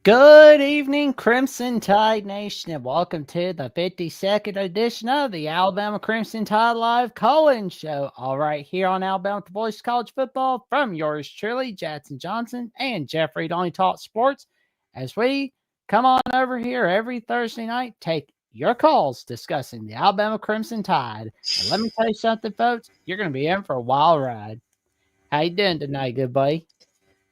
Good evening, Crimson Tide Nation, and welcome to the 52nd edition of the Alabama Crimson Tide Live Call-In Show. All right, here on Alabama The Voice College Football from yours truly, Jackson Johnson and Jeffrey Donnie Talk Sports, as we come on over here every Thursday night, take your calls discussing the Alabama Crimson Tide. And let me tell you something, folks, you're going to be in for a wild ride. How you doing tonight, good buddy?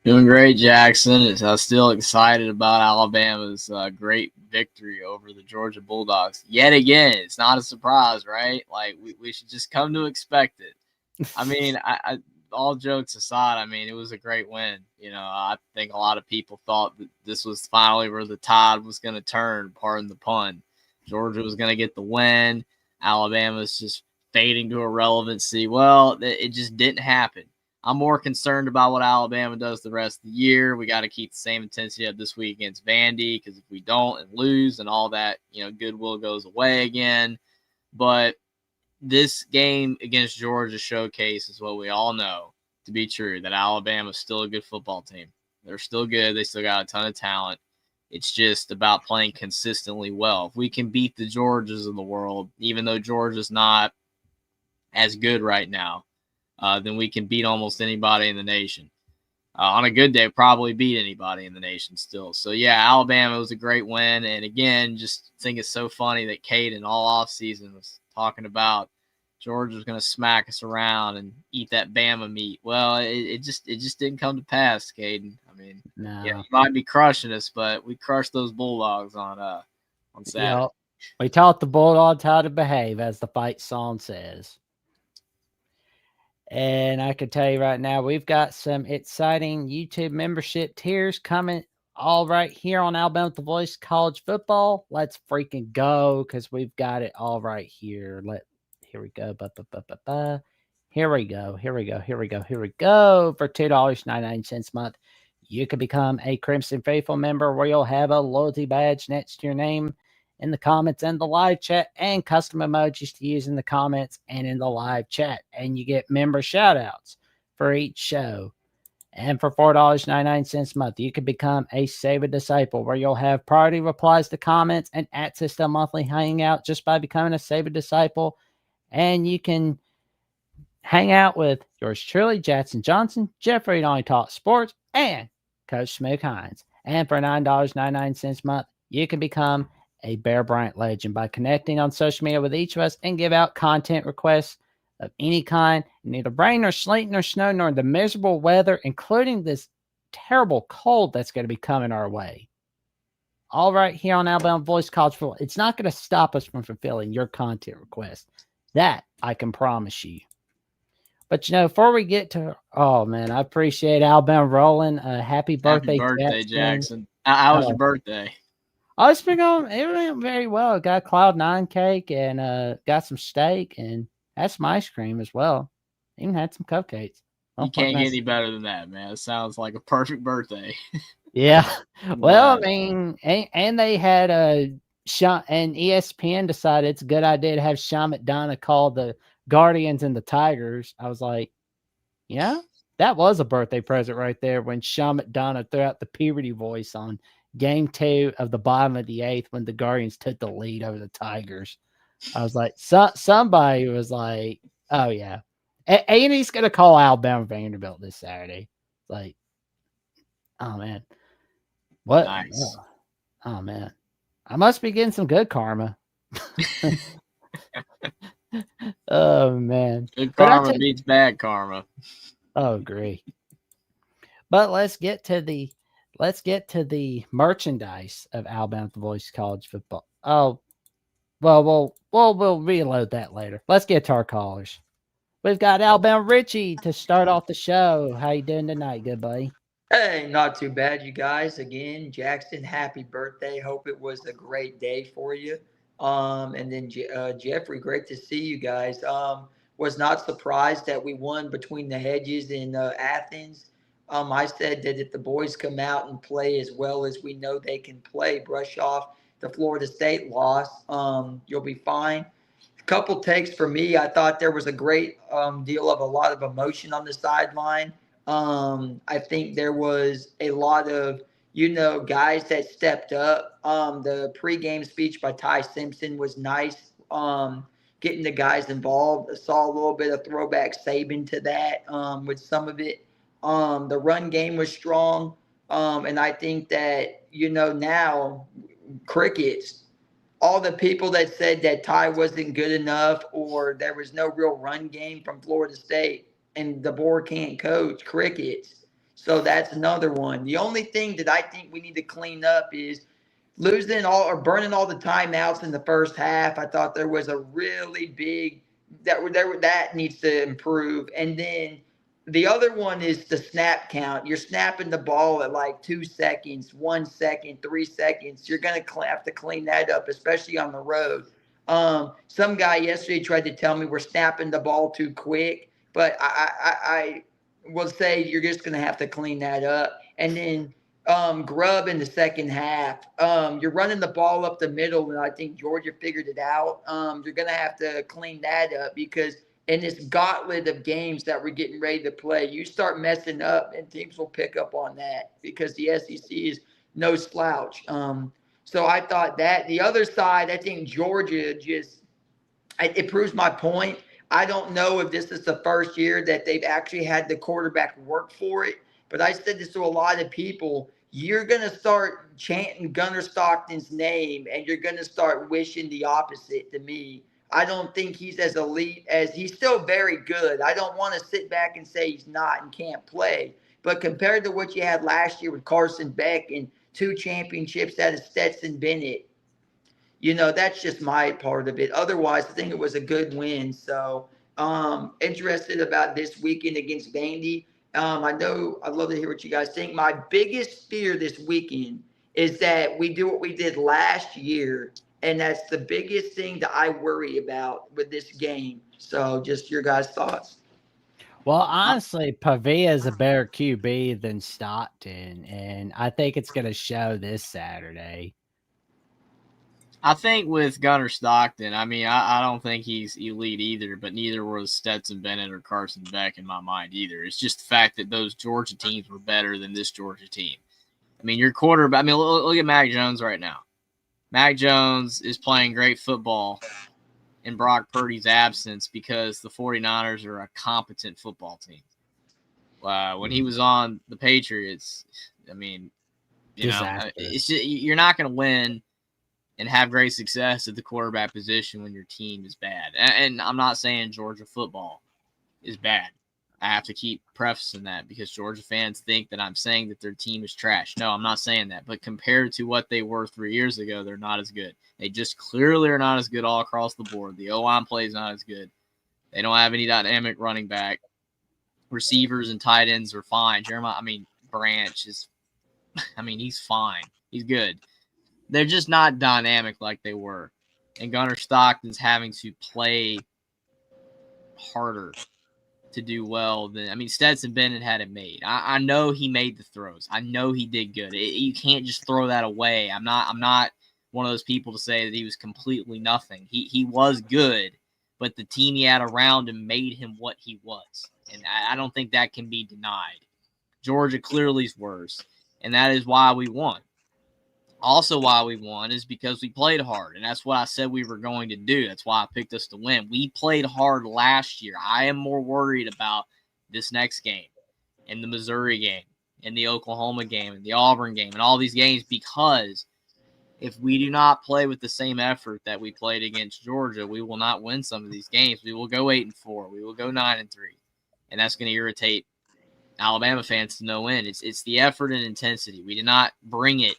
Doing great, Jackson. I'm still excited about Alabama's great victory over the Georgia Bulldogs. Yet again, it's not a surprise, right? Like, we should just come to expect it. I mean, I all jokes aside, I mean, it was a great win. You know, I think a lot of people thought that this was finally where the tide was going to turn, pardon the pun. Georgia was going to get the win. Alabama's just fading to irrelevancy. Well, it just didn't happen. I'm more concerned about what Alabama does the rest of the year. We got to keep the same intensity up this week against Vandy, because if we don't and lose, and all that, goodwill goes away again. But this game against Georgia showcases what we all know to be true, that Alabama's still a good football team. They're still good. They still got a ton of talent. It's just about playing consistently well. If we can beat the Georgias of the world, even though Georgia's not as good right now, then we can beat almost anybody in the nation. On a good day, probably beat anybody in the nation still. So, yeah, Alabama was a great win. And, again, just think it's so funny that Caden all offseason was talking about Georgia's going to smack us around and eat that Bama meat. Well, it just didn't come to pass, Caden. I mean, No. Yeah, you might be crushing us, but we crushed those Bulldogs on Saturday. Yep. We taught the Bulldogs how to behave, as the fight song says. And I can tell you right now, we've got some exciting YouTube membership tiers coming all right here on Alabama The Voice College Football. Let's freaking go, because we've got it all right here. Here we go. Here we go. For $2.99 a month, you can become a Crimson Faithful member, where you'll have a loyalty badge next to your name in the comments and the live chat, and custom emojis to use in the comments and in the live chat. And you get member shout outs for each show. And for $4.99 a month, you can become a Save a Disciple, where you'll have priority replies to comments and access to a monthly hangout just by becoming a Save a Disciple. And you can hang out with yours truly, Jackson Johnson, Jeffrey Donnie Talk Sports, and Coach Smoke Hines. And for $9.99 a month, you can become a Bear Bryant legend by connecting on social media with each of us and give out content requests of any kind, neither rain nor sleet nor snow nor the miserable weather, including this terrible cold that's going to be coming our way. All right, here on Alabama Voice College Football, it's not going to stop us from fulfilling your content request. That I can promise you. But, before we get to, oh, man, I appreciate Alabama rolling. Happy birthday, Jackson. How was your birthday? Oh, it went very well. Got a Cloud 9 cake and got some steak and had some ice cream as well. Even had some cupcakes. You can't get any better than that, man. It sounds like a perfect birthday. Yeah. Well, I mean, and they had and ESPN decided it's a good idea to have Sean McDonough call the Guardians and the Tigers. I was like, yeah, that was a birthday present right there, when Sean McDonough threw out the puberty voice on Game 2 of the bottom of the 8th when the Guardians took the lead over the Tigers. I was like, somebody was like, oh, yeah. A&E's going to call Alabama Vanderbilt this Saturday. Like, oh, man. What? Nice. Oh, man. I must be getting some good karma. Oh, man. Good karma beats bad karma. Oh, great. But let's get to the merchandise of Alabama The Voice College Football. Oh, well, we'll reload that later. Let's get to our callers. We've got Alabama Richie to start off the show. How you doing tonight, good buddy? Hey, not too bad, you guys. Again, Jackson, happy birthday. Hope it was a great day for you. And then Jeffrey, great to see you guys. Was not surprised that we won between the hedges in Athens. I said that if the boys come out and play as well as we know they can play, brush off the Florida State loss, you'll be fine. A couple takes for me. I thought there was a great deal of a lot of emotion on the sideline. I think there was a lot of, guys that stepped up. The pregame speech by Ty Simpson was nice. Getting the guys involved. I saw a little bit of throwback Saban to that with some of it. The run game was strong. And I think that, now crickets, all the people that said that Ty wasn't good enough or there was no real run game from Florida State and DeBoer can't coach, crickets. So that's another one. The only thing that I think we need to clean up is losing all or burning all the timeouts in the first half. I thought there was a really big that needs to improve. And then the other one is the snap count. You're snapping the ball at like 2 seconds, 1 second, 3 seconds. You're going to have to clean that up, especially on the road. Some guy yesterday tried to tell me we're snapping the ball too quick, but I will say you're just going to have to clean that up. And then Grubb in the second half. You're running the ball up the middle, and I think Georgia figured it out. You're going to have to clean that up because in this gauntlet of games that we're getting ready to play, you start messing up, and teams will pick up on that because the SEC is no slouch. So I thought that. The other side, I think Georgia it proves my point. I don't know if this is the first year that they've actually had the quarterback work for it, but I said this to a lot of people. You're going to start chanting Gunnar Stockton's name, and you're going to start wishing the opposite to me. I don't think he's as elite as he's still very good. I don't want to sit back and say he's not and can't play. But compared to what you had last year with Carson Beck and 2 championships out of Stetson Bennett, that's just my part of it. Otherwise, I think it was a good win. So, interested about this weekend against Vandy. I know I'd love to hear what you guys think. My biggest fear this weekend is that we do what we did last year, and that's the biggest thing that I worry about with this game. So, just your guys' thoughts. Well, honestly, Pavia is a better QB than Stockton, and I think it's going to show this Saturday. I think with Gunnar Stockton, I don't think he's elite either, but neither was Stetson Bennett or Carson Beck in my mind either. It's just the fact that those Georgia teams were better than this Georgia team. Your quarterback, look at Mac Jones right now. Mac Jones is playing great football in Brock Purdy's absence because the 49ers are a competent football team. When he was on the Patriots, you're not going to win and have great success at the quarterback position when your team is bad. And I'm not saying Georgia football is bad. I have to keep prefacing that because Georgia fans think that I'm saying that their team is trash. No, I'm not saying that. But compared to what they were 3 years ago, they're not as good. They just clearly are not as good all across the board. The O-line play is not as good. They don't have any dynamic running back. Receivers and tight ends are fine. Branch is he's fine. He's good. They're just not dynamic like they were. And Gunnar Stockton's having to play harder to do well than Stetson Bennett had it made. I know he made the throws. I know he did good. You can't just throw that away. I'm not one of those people to say that he was completely nothing. He was good, but the team he had around him made him what he was. And I don't think that can be denied. Georgia clearly is worse, and that is why we won. Also, why we won is because we played hard, and that's what I said we were going to do. That's why I picked us to win. We played hard last year. I am more worried about this next game and the Missouri game and the Oklahoma game and the Auburn game and all these games because if we do not play with the same effort that we played against Georgia, we will not win some of these games. We will go 8-4. We will go 9-3, and that's going to irritate Alabama fans to no end. It's the effort and intensity. We did not bring it.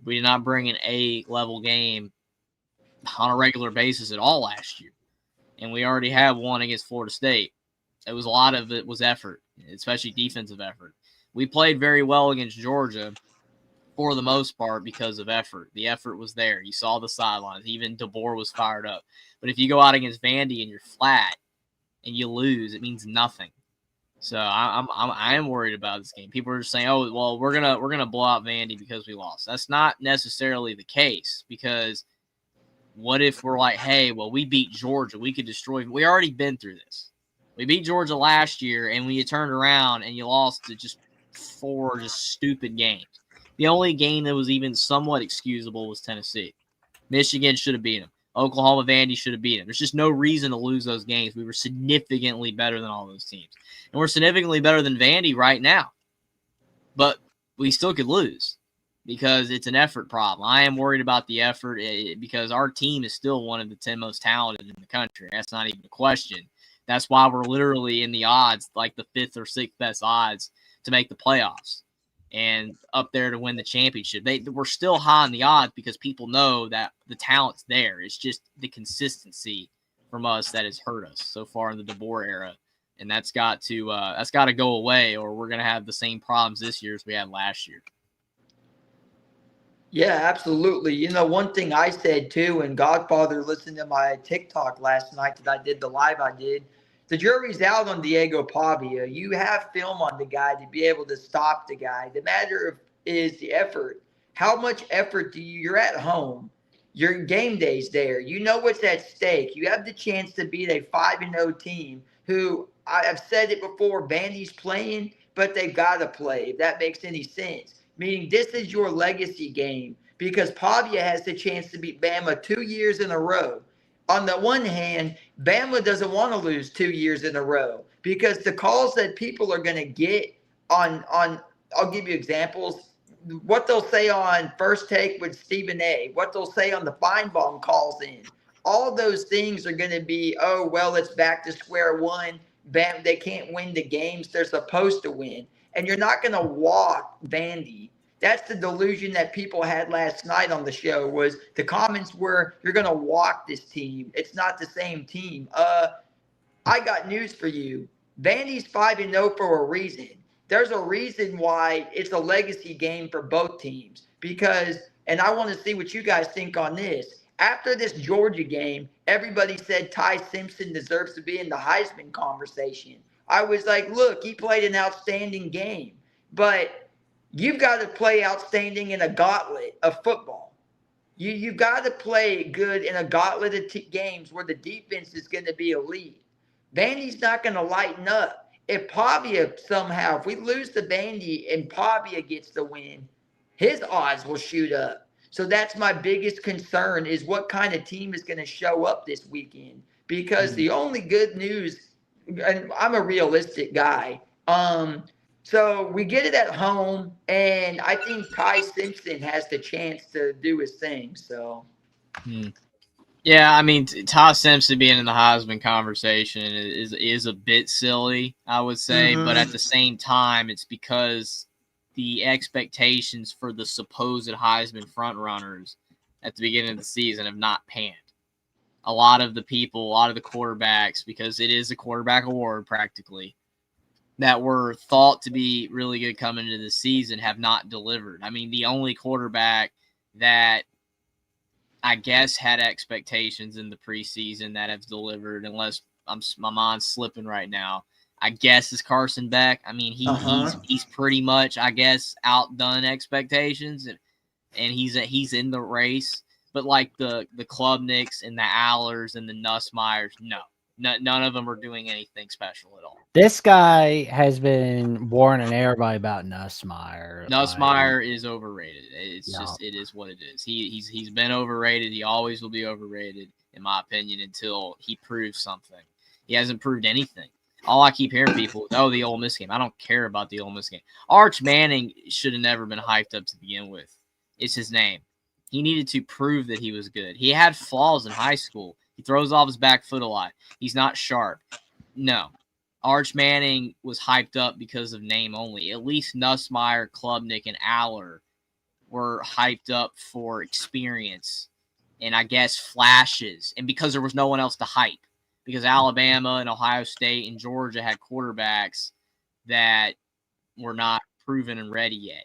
We did not bring an A-level game on a regular basis at all last year. And we already have one against Florida State. A lot of it was effort, especially defensive effort. We played very well against Georgia for the most part because of effort. The effort was there. You saw the sidelines. Even DeBoer was fired up. But if you go out against Vandy and you're flat and you lose, it means nothing. So I am worried about this game. People are just saying, "Oh, well, we're gonna blow out Vandy because we lost." That's not necessarily the case because what if we're like, "Hey, well, we beat Georgia. We could destroy." We already been through this. We beat Georgia last year, and when you turned around and you lost to just 4 just stupid games. The only game that was even somewhat excusable was Tennessee. Michigan should have beaten them. Oklahoma, Vandy should have beaten them. There's just no reason to lose those games. We were significantly better than all those teams. And we're significantly better than Vandy right now. But we still could lose because it's an effort problem. I am worried about the effort because our team is still one of the 10 most talented in the country. That's not even a question. That's why we're literally in the odds, like the 5th or 6th best odds to make the playoffs and up there to win the championship. We're still high in the odds because people know that the talent's there. It's just the consistency from us that has hurt us so far in the DeBoer era. And that's got to go away, or we're going to have the same problems this year as we had last year. Yeah, absolutely. You know, one thing I said too, and Godfather listened to my TikTok last night that I did, the live I did, the jury's out on Diego Pavia. You have film on the guy to be able to stop the guy. The matter is the effort. How much effort you're at home. Your game day's there. You know what's at stake. You have the chance to beat a 5-0 team who, I've said it before, Vandy's playing, but they've got to play, if that makes any sense. Meaning this is your legacy game because Pavia has the chance to beat Bama 2 years in a row. On the one hand, Bama doesn't want to lose 2 years in a row because the calls that people are going to get on I'll give you examples. What they'll say on First Take with Stephen A., what they'll say on the Feinbaum calls in. All those things are going to be, oh, well, it's back to square one. Bam, they can't win the games they're supposed to win. And you're not going to walk Vandy. That's the delusion that people had last night on the show. Was the comments were, you're going to walk this team. It's not the same team. I got news for you. Vandy's 5-0 for a reason. There's a reason why it's a legacy game for both teams. Because, and I want to see what you guys think on this. After this Georgia game, everybody said Ty Simpson deserves to be in the Heisman conversation. I was like, look, he played an outstanding game. But you've got to play outstanding in a gauntlet of football. You've got to play good in a gauntlet of games where the defense is going to be elite. Vandy's not going to lighten up. If Pavia somehow, if we lose to Vandy and Pavia gets the win, his odds will shoot up. So that's my biggest concern is what kind of team is going to show up this weekend. Because the only good news, and I'm a realistic guy, so we get it at home, and I think Ty Simpson has the chance to do his thing. So, yeah, I mean, Ty Simpson being in the Heisman conversation is a bit silly, I would say. But at the same time, it's because the expectations for the supposed Heisman frontrunners at the beginning of the season have not panned. A lot of the people, a lot of the quarterbacks, because it is a quarterback award practically, that were thought to be really good coming into the season have not delivered. I mean, the only quarterback that I guess had expectations in the preseason that have delivered, unless my mind's slipping right now, I guess is Carson Beck. I mean, he's pretty much, I guess, outdone expectations, and he's in the race. But like the Klubniks and the Allers and the Nussmeyers, no. None of them are doing anything special at all. This guy has been warning everybody about Nussmeier. Nussmeier is overrated. It's just, it is what it is. He's been overrated. He always will be overrated, in my opinion, until he proves something. He hasn't proved anything. All I keep hearing people, oh, the Ole Miss game. I don't care about the Ole Miss game. Arch Manning should have never been hyped up to begin with. It's his name. He needed to prove that he was good. He had flaws in high school. He throws off his back foot a lot. He's not sharp. No. Arch Manning was hyped up because of name only. At least Nussmeier, Klubnik, and Aller were hyped up for experience and, I guess, flashes. And because there was no one else to hype. Because Alabama and Ohio State and Georgia had quarterbacks that were not proven and ready yet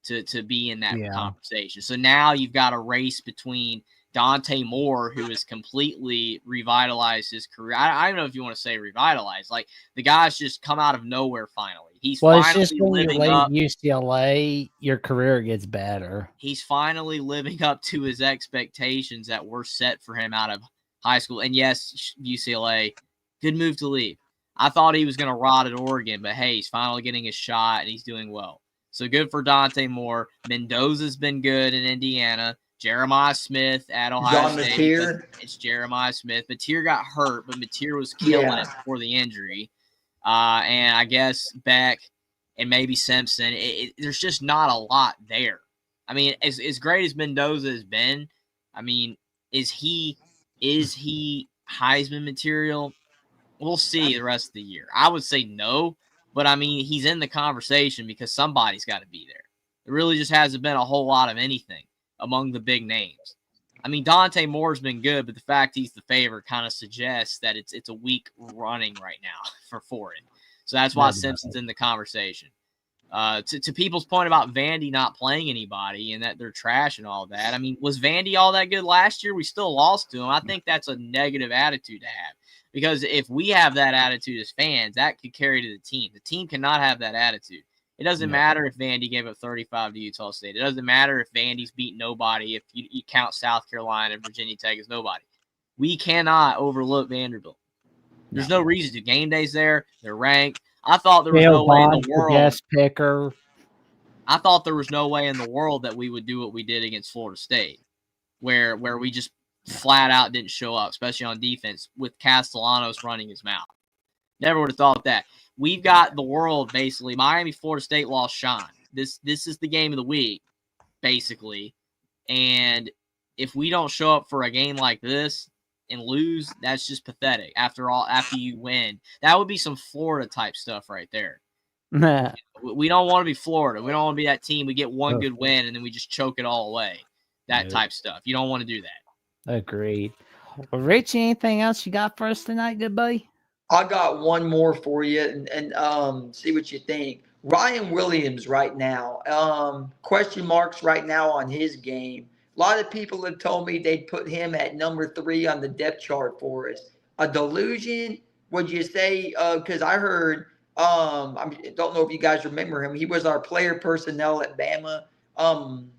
to be in that conversation. So now you've got a race between Dante Moore, who has completely revitalized his career. I don't know if you want to say revitalized. Like, the guy's just come out of nowhere finally. He's finally it's just when living you leave up. UCLA, your career gets better. He's finally living up to his expectations that were set for him out of high school. And yes, UCLA, good move to leave. I thought he was going to rot at Oregon, but hey, he's finally getting his shot and he's doing well. So good for Dante Moore. Mendoza's been good in Indiana. Jeremiah Smith at Ohio Jean State because Mateer. it's Jeremiah Smith. Mateer got hurt, but Mateer was killing it Yeah. before the injury. And I guess Beck and maybe Simpson. There's just not a lot there. I mean, as great as Mendoza has been, I mean, is he Heisman material? We'll see the rest of the year. I would say no, but I mean, he's in the conversation because somebody's got to be there. There really just hasn't been a whole lot of anything among the big names. I mean, Dante Moore's been good, but the fact he's the favorite kind of suggests that it's a weak running right now for it. So that's why Simpson's in the conversation. To people's point about Vandy not playing anybody and that they're trash and all that, I mean, was Vandy all that good last year? We still lost to him. I think that's a negative attitude to have. Because if we have that attitude as fans, that could carry to the team. The team cannot have that attitude. It doesn't matter if Vandy gave up 35 to Utah State. It doesn't matter if Vandy's beat nobody, if you count South Carolina and Virginia Tech as nobody. We cannot overlook Vanderbilt. There's no reason to. Game day's there. They're ranked. I thought there was no way in the world. Guest picker. I thought there was no way in the world that we would do what we did against Florida State, where we just flat out didn't show up, especially on defense, with Castellanos running his mouth. Never would have thought that. We've got the world, basically. Miami, Florida State lost Sean. This is the game of the week, basically. And if we don't show up for a game like this and lose, that's just pathetic. After you win, that would be some Florida type stuff right there. We don't want to be Florida. We don't want to be that team. We get one good win and then we just choke it all away. That type stuff. You don't want to do that. Agreed. Well, Richie, anything else you got for us tonight, good buddy? I got one more for you and see what you think. Ryan Williams right now, question marks right now on his game. A lot of people have told me they'd put him at number 3 on the depth chart for us. A delusion, would you say? Because I heard, I don't know if you guys remember him. He was our player personnel at Bama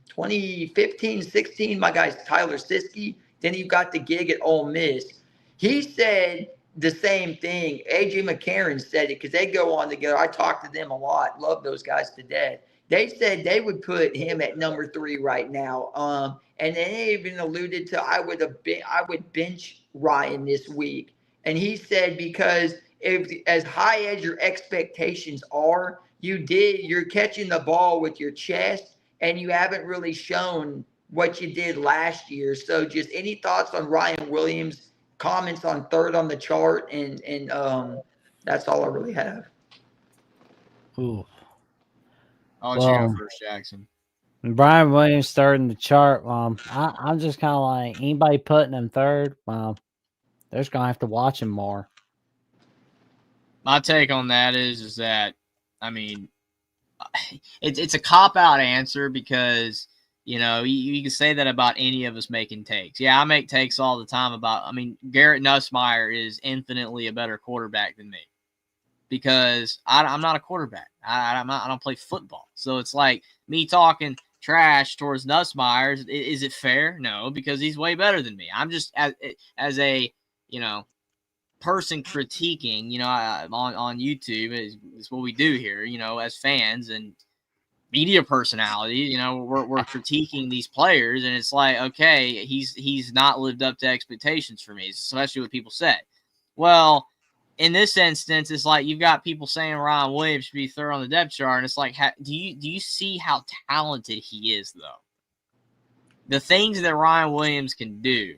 2015, 16. My guy's Tyler Siskey. Then he got the gig at Ole Miss. He said the same thing. AJ McCarron said it because they go on together. I talked to them a lot. Love those guys to death. They said they would put him at number 3 right now. And they even alluded to I would bench Ryan this week. And he said because if as high as your expectations are, you're catching the ball with your chest and you haven't really shown what you did last year. So just any thoughts on Ryan Williams? Comments on 3rd on the chart, and that's all I really have. Ooh. I'll let you go first, Jackson. Brian Williams 3rd in the chart. I'm just kind of like, anybody putting him 3rd, they're just gonna have to watch him more. My take on that is that, I mean, it's a cop-out answer because, you know, you can say that about any of us making takes. Yeah, I make takes all the time Garrett Nussmeier is infinitely a better quarterback than me because I'm not a quarterback. I don't play football. So it's like me talking trash towards Nussmeier. Is it fair? No, because he's way better than me. I'm just as a, you know, person critiquing, you know, on YouTube is what we do here, you know, as fans and media personality, you know, we're critiquing these players, and it's like, okay, he's not lived up to expectations for me, especially what people said. Well, in this instance, it's like you've got people saying Ryan Williams should be 3rd on the depth chart, and it's like, do you see how talented he is, though? The things that Ryan Williams can do.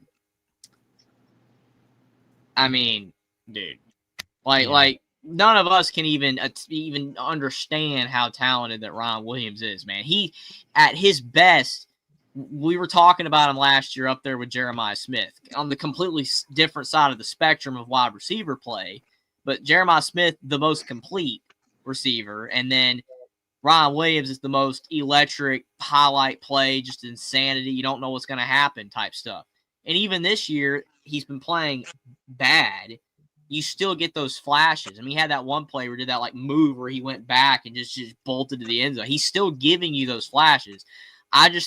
I mean, dude, like none of us can even understand how talented that Ryan Williams is, man. He, at his best, we were talking about him last year up there with Jeremiah Smith on the completely different side of the spectrum of wide receiver play. But Jeremiah Smith, the most complete receiver, and then Ryan Williams is the most electric highlight play, just insanity. You don't know what's going to happen type stuff. And even this year, he's been playing bad. You still get those flashes. I mean, he had that one play where he did that like move where he went back and just bolted to the end zone. He's still giving you those flashes. I do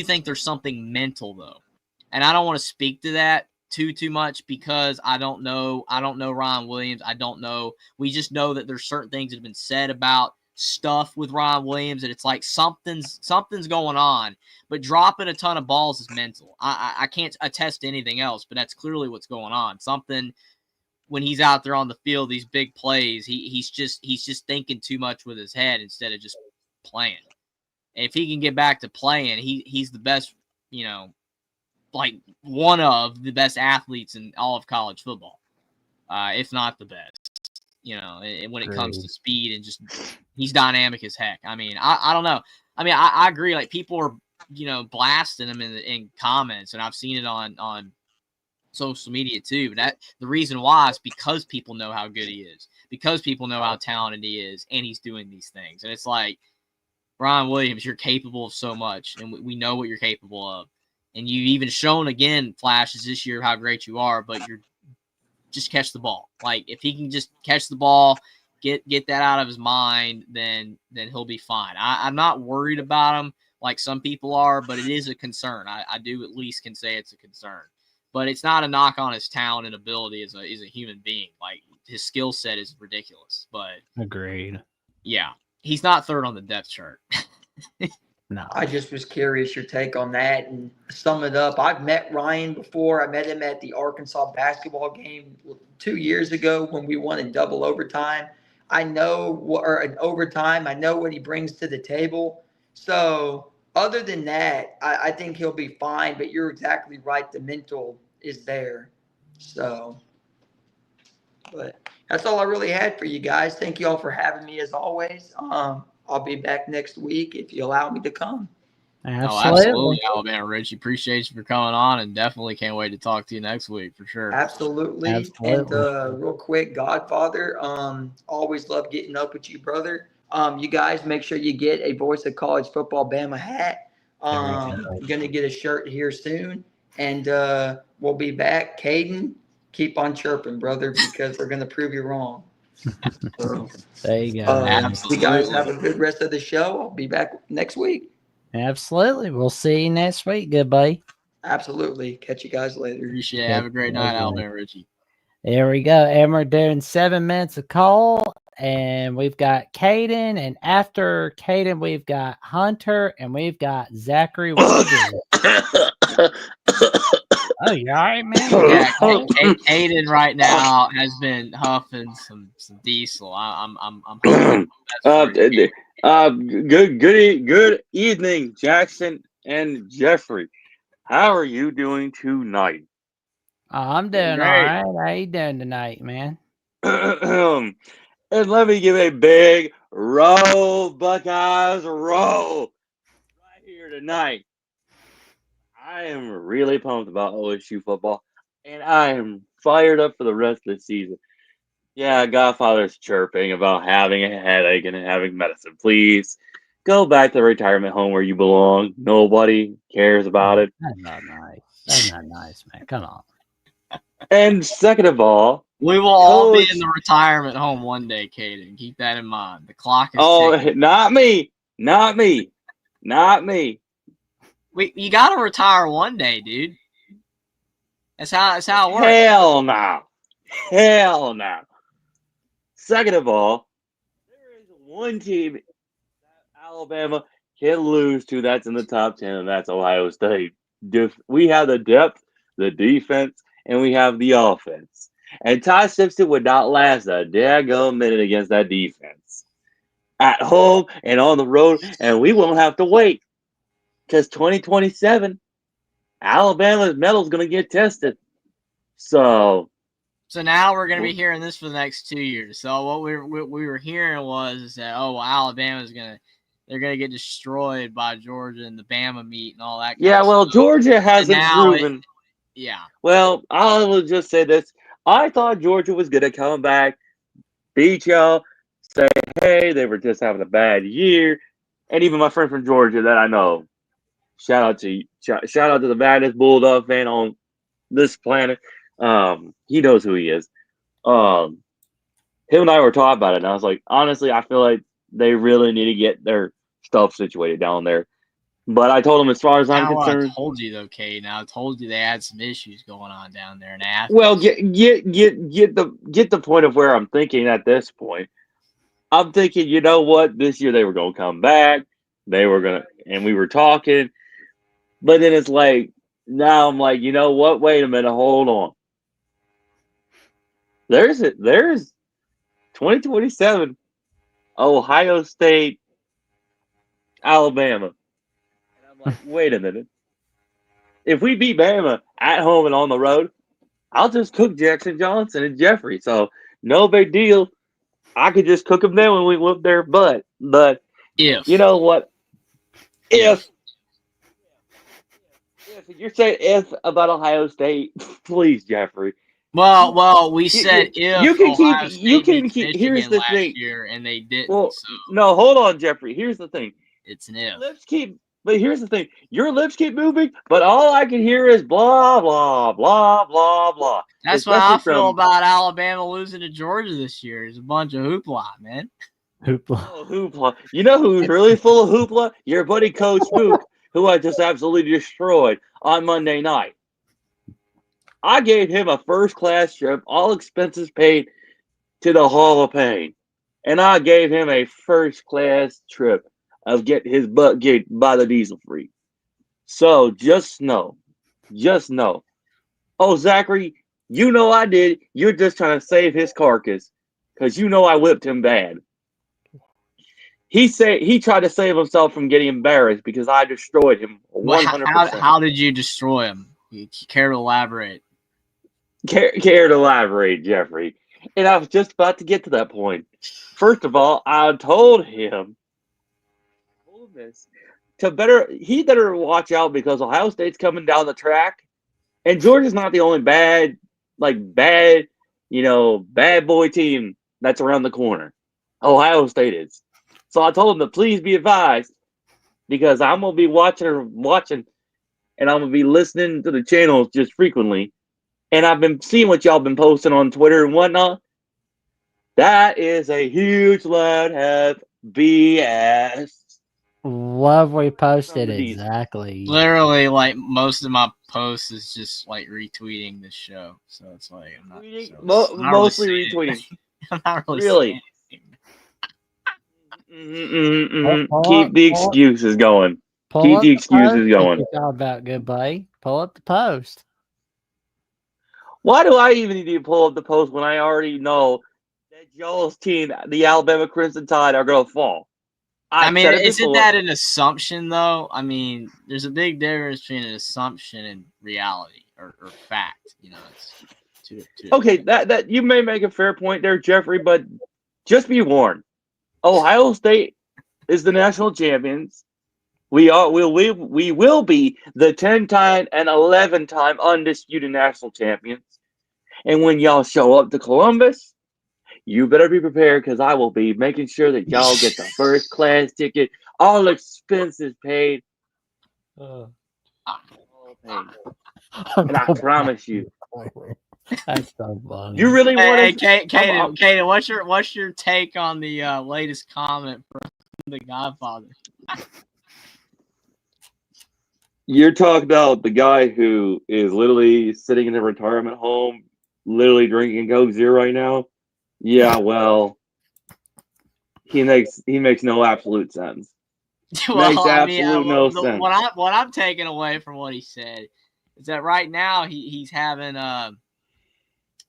think there's something mental though. And I don't want to speak to that too much because I don't know Ryan Williams. I don't know. We just know that there's certain things that have been said about stuff with Ron Williams, and it's like something's going on. But dropping a ton of balls is mental. I can't attest to anything else, but that's clearly what's going on. Something when he's out there on the field, these big plays, he's just thinking too much with his head instead of just playing. And if he can get back to playing, he's the best, like one of the best athletes in all of college football, if not the best. And when it comes to speed and just he's dynamic as heck. I mean, I don't know. I mean, I agree. Like people are, blasting him in comments, and I've seen it on social media too. But the reason why is because people know how good he is, because people know how talented he is, and he's doing these things. And it's like, Ron Williams, you're capable of so much, and we know what you're capable of. And you've even shown again flashes this year of how great you are, but you're just catch the ball. Like if he can just catch the ball, get that out of his mind, then he'll be fine. I'm not worried about him like some people are, but it is a concern. I do at least can say it's a concern. But it's not a knock on his talent and ability as a human being. Like his skill set is ridiculous. But agreed. Yeah, he's not third on the depth chart. No. I just was curious your take on that and sum it up. I've met Ryan before. I met him at the Arkansas basketball game 2 years ago when we won in double overtime. I know what he brings to the table. So other than that, I think he'll be fine. But you're exactly right. The mental is there. So, but that's all I really had for you guys. Thank you all for having me as always. I'll be back next week if you allow me to come. Absolutely, Alabama Rich. Appreciate you for coming on, and definitely can't wait to talk to you next week for sure. Absolutely. And real quick, Godfather, always love getting up with you, brother. You guys make sure you get a Voice of College Football Bama hat. Gonna get a shirt here soon, and we'll be back. Caden, keep on chirping, brother, because we're gonna prove you wrong. There you go. You guys have a good rest of the show. I'll be back next week. Absolutely. We'll see you next week. Goodbye. Absolutely. Catch you guys later. Appreciate it. Have a great night, Alabama Richie. There we go. And we're doing 7 minutes of call. And we've got Caden. And after Caden, we've got Hunter. And we've got Zachary Williams. Oh, you all right, man? Yeah, Caden right now has been huffing some diesel. I'm good evening, Jackson and Jeffrey. How are you doing tonight? I'm doing great. all right. How you doing tonight, man? And let me give a big roll, Buckeyes, roll right here tonight. I am really pumped about OSU football, and I am fired up for the rest of the season. Yeah, Godfather's chirping about having a headache and having medicine. Please go back to the retirement home where you belong. Nobody cares about it. That's not nice. That's not nice, man. Come on. And second of all, we will all be in the retirement home one day, Caden. Keep that in mind. The clock is ticking. Not me. Not me. Not me. You got to retire one day, dude. That's how it works. Hell no. Hell no. Second of all, there is one team that Alabama can lose to that's in the top 10, and that's Ohio State. We have the depth, the defense, and we have the offense. And Ty Simpson would not last a daggone minute against that defense. At home and on the road, and we won't have to wait. Because 2027, Alabama's medal is going to get tested. So now we're going to be hearing this for the next 2 years. So what we were hearing was that Alabama's they're going to get destroyed by Georgia in the Bama meet and all that. Georgia hasn't proven. Yeah. Well, I will just say this: I thought Georgia was going to come back, beat y'all, say, hey, they were just having a bad year, and even my friend from Georgia that I know. Shout out to the baddest Bulldog fan on this planet. He knows who he is. Him and I were talking about it, and I was like, honestly, I feel like they really need to get their stuff situated down there. But I told him, as far as I'm concerned, I told you though, Kate. Now I told you they had some issues going on down there in Athens. Well, get the point of where I'm thinking at this point. I'm thinking, you know what? This year they were going to come back. They were going to, and we were talking. But then it's like, now I'm like, you know what? Wait a minute. Hold on. There's 2027, Ohio State, Alabama. And I'm like, wait a minute. If we beat Bama at home and on the road, I'll just cook Jackson Johnson and Jeffrey. So no big deal. I could just cook them then when we whoop their butt. But you know what? If you're saying if about Ohio State, please, Jeffrey. Well, we said you if can keep Ohio you State can beats keep. Here's Michigan the last thing. year and they didn't, Well, so no, hold on, Jeffrey. Here's the thing. it's an if. But here's the thing. Your lips keep moving, but all I can hear is blah blah blah blah blah. That's what I feel about Alabama losing to Georgia this year. It's a bunch of hoopla, man. Hoopla. Oh, hoopla. You know who's really full of hoopla? Your buddy Coach Spook, who I just absolutely destroyed on Monday night. I gave him a first-class trip, all expenses paid, to the Hall of Fame. And I gave him a first-class trip of getting his butt kicked by the diesel freak. So just know. Oh, Zachary, you know I did. You're just trying to save his carcass. Because you know I whipped him bad. He tried to save himself from getting embarrassed because I destroyed him 100%. How did you destroy him? You care to elaborate? Care to elaborate, Jeffrey? And I was just about to get to that point. First of all, I told him he better watch out because Ohio State's coming down the track, and Georgia's not the only bad boy team that's around the corner. Ohio State is. So I told him to please be advised because I'm gonna be watching, and I'm gonna be listening to the channels just frequently. And I've been seeing what y'all been posting on Twitter and whatnot. That is a huge load of BS. Love we posted exactly. Literally, like most of my posts is just like retweeting this show, so it's like I'm not mostly retweeting. I'm not really. Keep the excuses going. Keep the excuses going. All about good buddy. Pull up the post. Why do I even need to pull up the post when I already know that y'all's team, the Alabama Crimson Tide, are going to fall? I mean, isn't that an assumption, though? I mean, there's a big difference between an assumption and reality or fact. You know, it's two okay, that you may make a fair point there, Jeffrey, but just be warned. Ohio State is the national champions. We will be the 10-time and 11-time undisputed national champions. And when y'all show up to Columbus, you better be prepared because I will be making sure that y'all get the first class ticket, all expenses paid. All paid. And I promise you. That's so funny. You really want to? Hey, Kaden, what's your take on the latest comment from the Godfather? You're talking about the guy who is literally sitting in a retirement home, literally drinking Coke Zero right now. Yeah, well, he makes no absolute sense. Well, no sense. What I'm taking away from what he said is that right now he's having a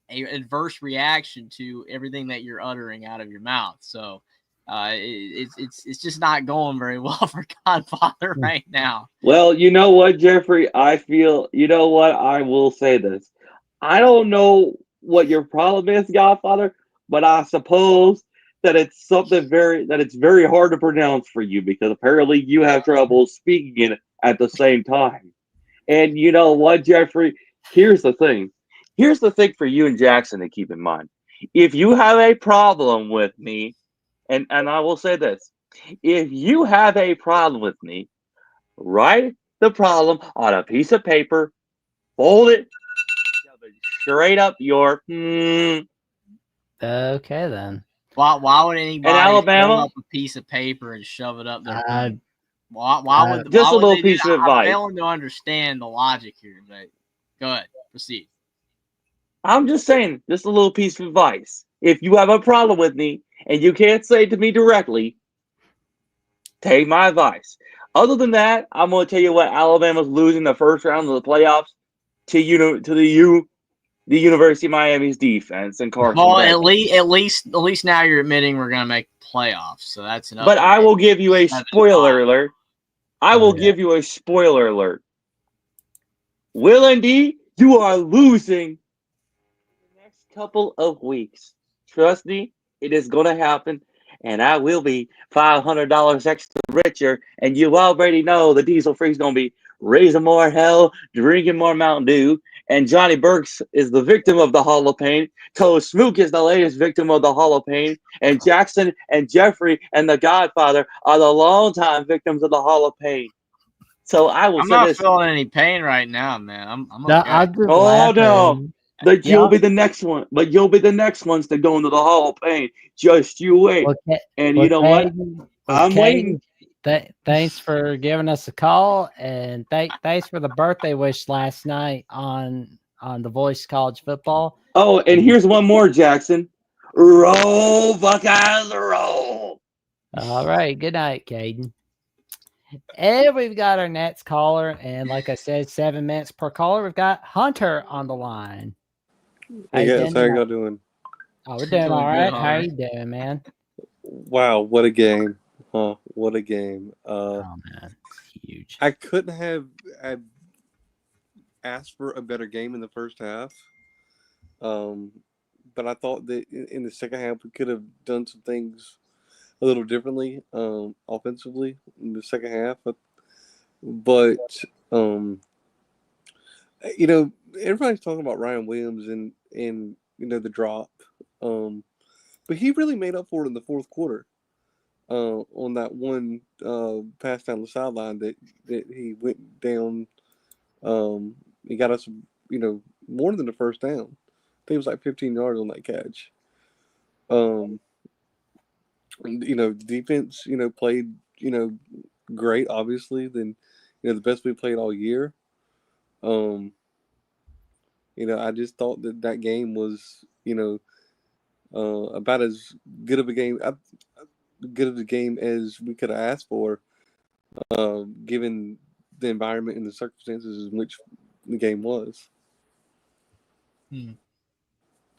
adverse reaction to everything that you're uttering out of your mouth. So it's just not going very well for Godfather right now. Well, you know what, Jeffrey? You know what? I will say this. I don't know what your problem is, Godfather, but I suppose that it's something it's very hard to pronounce for you because apparently you have trouble speaking it at the same time. And you know what, Jeffrey? Here's the thing. Here's the thing for you and Jackson to keep in mind. If you have a problem with me, and I will say this, if you have a problem with me, write the problem on a piece of paper, fold it, shove it straight up your. Okay then. Why would anybody fold up a piece of paper and shove it up there? Why would just a little piece of advice? I'm failing to understand the logic here, but go ahead, proceed. I'm just saying, just a little piece of advice. If you have a problem with me and you can't say it to me directly, take my advice. Other than that, I'm going to tell you what, Alabama's losing the first round of the playoffs the University of Miami's defense and Carson Well, Beck. at least now you're admitting we're gonna make the playoffs, so that's an But upgrade. I will give you a spoiler alert. I will give you a spoiler alert. Will and D, you are losing the next couple of weeks. Trust me, it is going to happen, and I will be $500 extra richer. And you already know the Diesel Freak's going to be raising more hell, drinking more Mountain Dew. And Johnny Burks is the victim of the Hall of Pain. Toe Smook is the latest victim of the Hall of Pain. And Jackson and Jeffrey and the Godfather are the longtime victims of the Hall of Pain. So I will I'm say not this. feeling any pain right now, man. I'm No, okay. I'm just Oh laughing. no. That Yeah. you'll be the next one. But you'll be the next ones to go into the Hall of Fame. Just you wait. And you know what? I'm waiting. Thanks for giving us a call, and thanks for the birthday wish last night on The Voice College Football. Oh, and here's one more, Jackson. Roll, Buckeyes, roll. All right. Good night, Caden. And we've got our next caller, and like I said, 7 minutes per caller. We've got Hunter on the line. Hey guys, how y'all doing? Oh, we're doing all right. How are you doing, man? Wow, what a game! Huh? What a game! Oh man, it's huge. I couldn't have asked for a better game in the first half. But I thought that in the second half we could have done some things a little differently, offensively in the second half. But you know, everybody's talking about Ryan Williams and you know the drop, but he really made up for it in the fourth quarter. On that one pass down the sideline that he went down. He got us, you know, more than the first down. I think it was like 15 yards on that catch. You know, defense, you know, played, you know, great. Obviously, then, you know, the best we played all year. You know, I just thought that game was, you know, about as good of a game, good of a game as we could have asked for, given the environment and the circumstances in which the game was.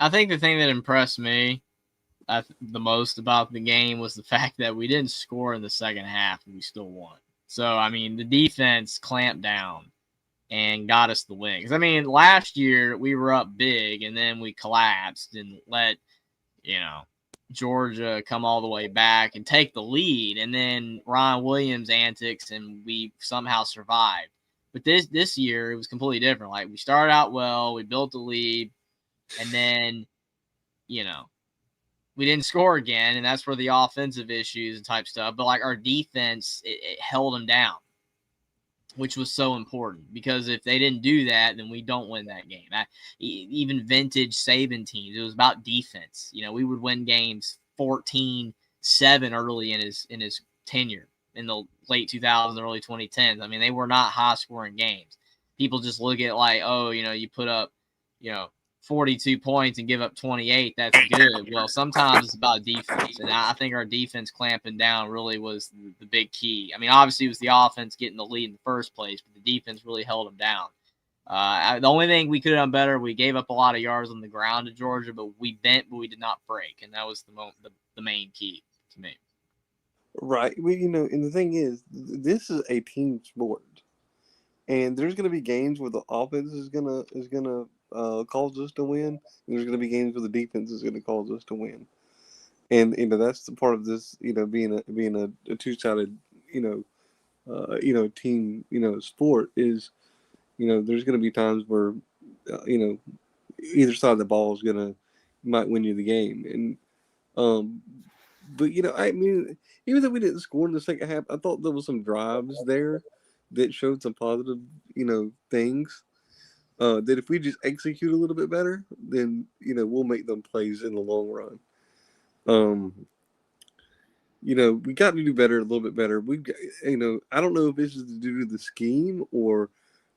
I think the thing that impressed me the most about the game was the fact that we didn't score in the second half and we still won. So, I mean, the defense clamped down and got us the win. Because, I mean, last year we were up big and then we collapsed and let, you know, Georgia come all the way back and take the lead. And then Ryan Williams' antics and we somehow survived. But this year it was completely different. Like, we started out well, we built the lead, and then, you know, we didn't score again, and that's where the offensive issues and type stuff. But, like, our defense, it held them down, which was so important. Because if they didn't do that, then we don't win that game. Even vintage Saban teams, it was about defense. You know, we would win games 14-7 early in his tenure in the late 2000s, early 2010s. I mean, they were not high-scoring games. People just look at, like, oh, you know, you put up, you know, 42 points and give up 28, that's good. Well, sometimes it's about defense, and I think our defense clamping down really was the big key. I mean, obviously it was the offense getting the lead in the first place, but the defense really held them down. The only thing we could have done better, we gave up a lot of yards on the ground to Georgia, but we bent, but we did not break, and that was the main key to me. Right. Well, you know, and the thing is, this is a team sport, and there's going to be games where the offense is gonna cause us to win, and there's going to be games where the defense is going to cause us to win. And you know that's the part of this, you know, being a two-sided, you know, team, you know, sport is, you know, there's going to be times where, you know, either side of the ball is might win you the game, and but you know, I mean, even though we didn't score in the second half, I thought there was some drives there that showed some positive, you know, things. That if we just execute a little bit better, then you know we'll make them plays in the long run. You know, we got to do better, a little bit better. You know, I don't know if this is due to the scheme or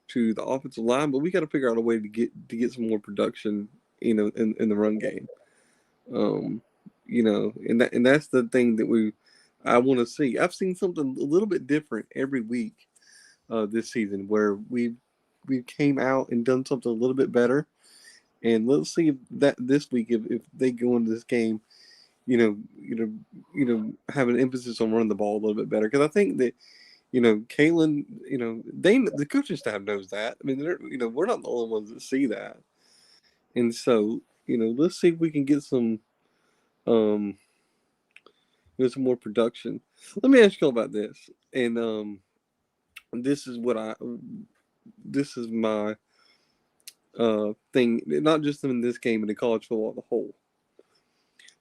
to the offensive line, but we got to figure out a way to get some more production, you know, in the run game. and that's the thing that I want to see. I've seen something a little bit different every week this season, where we came out and done something a little bit better. And let's see if that this week, if they go into this game, have an emphasis on running the ball a little bit better. Because I think that Kalen, the coaching staff knows that. I mean, we're not the only ones that see that. And so, let's see if we can get some some more production. Let me ask you all about this. And this is this is my thing, not just in this game, but in college football as a whole.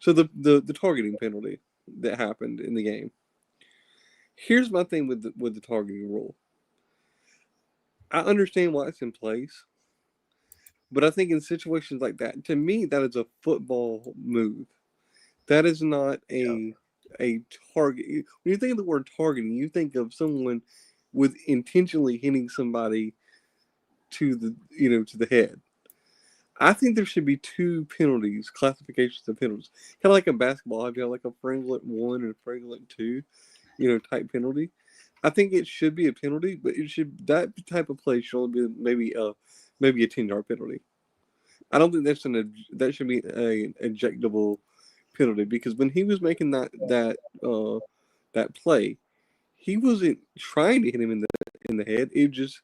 So the targeting penalty that happened in the game. Here's my thing with the targeting rule. I understand why it's in place, but I think in situations like that, to me, that is a football move. That is not a target. When you think of the word targeting, you think of someone with intentionally hitting somebody to the head. I think there should be two penalties, classifications of penalties. Kind of like in basketball, if you have like a fraudulent 1 and a fraudulent 2, type penalty. I think it should be a penalty, but that type of play should only be maybe a 10-yard penalty. I don't think that should be an ejectable penalty, because when he was making that play, he wasn't trying to hit him in the head. It just,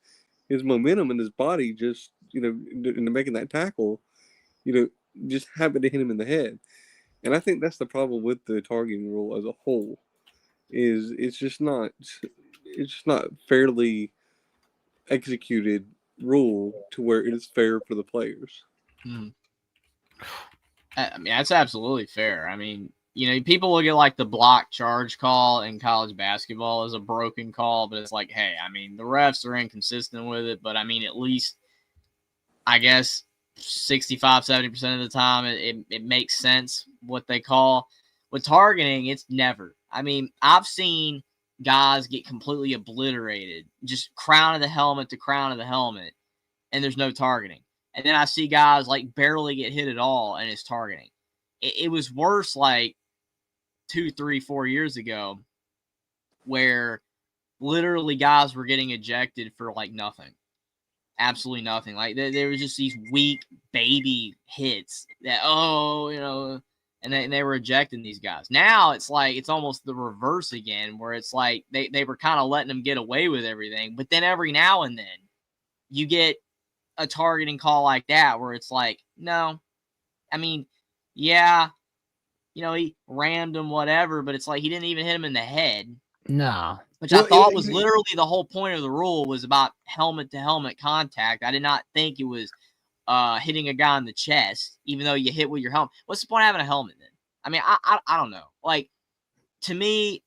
his momentum and his body just into making that tackle, just happened to hit him in the head. And I think that's the problem with the targeting rule as a whole. Is it's just not fairly executed rule to where it is fair for the players. I mean, that's absolutely fair. I mean, people look at like the block charge call in college basketball as a broken call, but it's like, hey, I mean, the refs are inconsistent with it, but I mean, at least I guess 65, 70% of the time it makes sense what they call. With targeting, it's never. I mean, I've seen guys get completely obliterated, just crown of the helmet to crown of the helmet, and there's no targeting. And then I see guys like barely get hit at all, and it's targeting. It was worse like 2, 3, 4 years ago, where literally guys were getting ejected for like nothing. Absolutely nothing. Like there was just these weak baby hits that, and they were ejecting these guys. Now it's like it's almost the reverse again, where it's like they were kind of letting them get away with everything. But then every now and then you get a targeting call like that where it's like, no, I mean, yeah, he rammed him, whatever, but it's like he didn't even hit him in the head. No. Which I thought was literally the whole point of the rule, was about helmet-to-helmet contact. I did not think it was hitting a guy in the chest, even though you hit with your helmet. What's the point of having a helmet then? I mean, I don't know. Like, to me,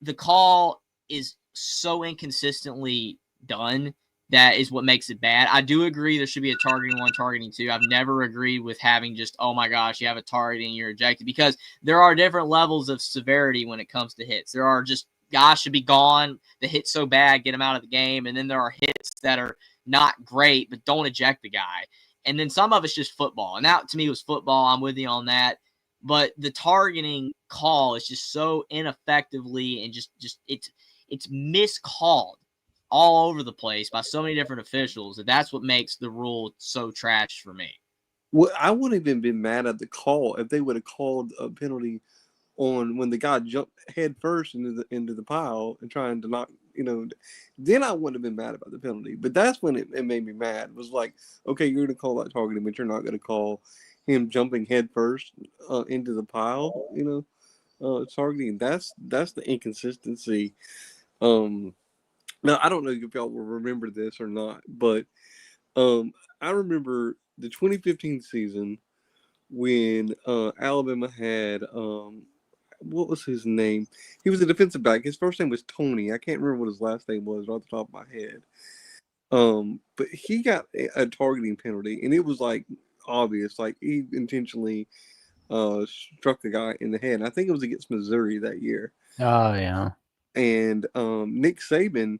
the call is so inconsistently done. That is what makes it bad. I do agree there should be a targeting 1, targeting 2. I've never agreed with having just, oh my gosh, you have a target and you're ejected, because there are different levels of severity when it comes to hits. There are just guys should be gone. The hit's so bad, get them out of the game. And then there are hits that are not great, but don't eject the guy. And then some of it's just football. And that to me was football. I'm with you on that. But the targeting call is just so ineffectively and just it's miscalled all over the place by so many different officials that's what makes the rule so trash for me. Well, I wouldn't have even been mad at the call if they would have called a penalty on when the guy jumped head first into the pile and trying to knock, then I wouldn't have been mad about the penalty. But that's when it made me mad. It was like, okay, you're going to call that targeting, but you're not going to call him jumping head first into the pile, targeting. That's the inconsistency. Now, I don't know if y'all will remember this or not, but I remember the 2015 season when Alabama had what was his name? He was a defensive back. His first name was Tony. I can't remember what his last name was off the top of my head. But he got a targeting penalty, and it was like obvious, like he intentionally struck the guy in the head. And I think it was against Missouri that year. Oh yeah. And Nick Saban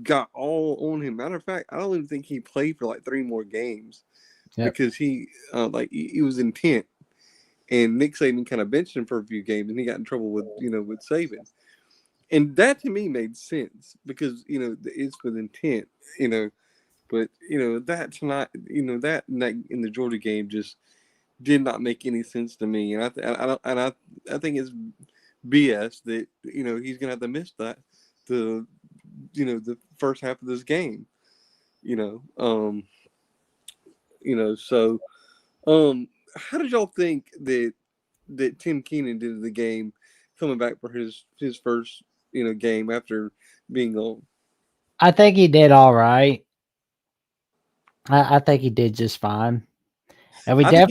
got all on him. Matter of fact, I don't even think he played for like 3 more games because he was intent. and Nick Saban kind of benched him for a few games, and he got in trouble with with Saban, and that to me made sense because it's with intent, but that tonight, that in the Georgia game just did not make any sense to me, and I think it's BS that he's gonna have to miss the the first half of this game, you know, um, so how did y'all think that Tim Keenan did in the game, coming back for his first game after being gone? I think he did all right. I think he did just fine. And I think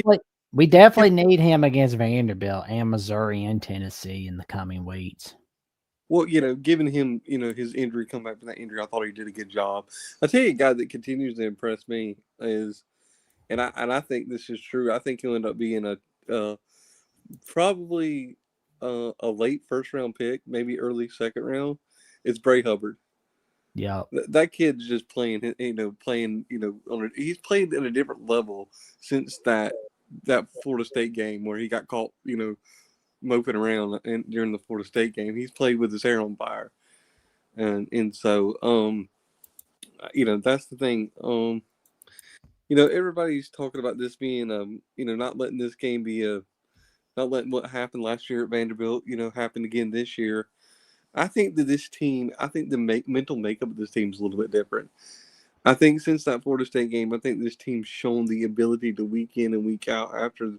we definitely need him against Vanderbilt and Missouri and Tennessee in the coming weeks. well, given him, his injury, come back from that injury, I thought he did a good job. I tell you, a guy that continues to impress me is, and I think this is true. I think he'll end up being probably a late first round pick, maybe early second round. It's Bray Hubbard. Yeah. That kid's just playing, he's played at a different level since that Florida State game where he got caught, moping around during the Florida State game. He's played with his hair on fire, and so that's the thing. Everybody's talking about this being not letting this game be not letting what happened last year at Vanderbilt happen again this year. I think that this team, I think the mental makeup of this team is a little bit different. I think since that Florida State game, I think this team's shown the ability to week in and week out after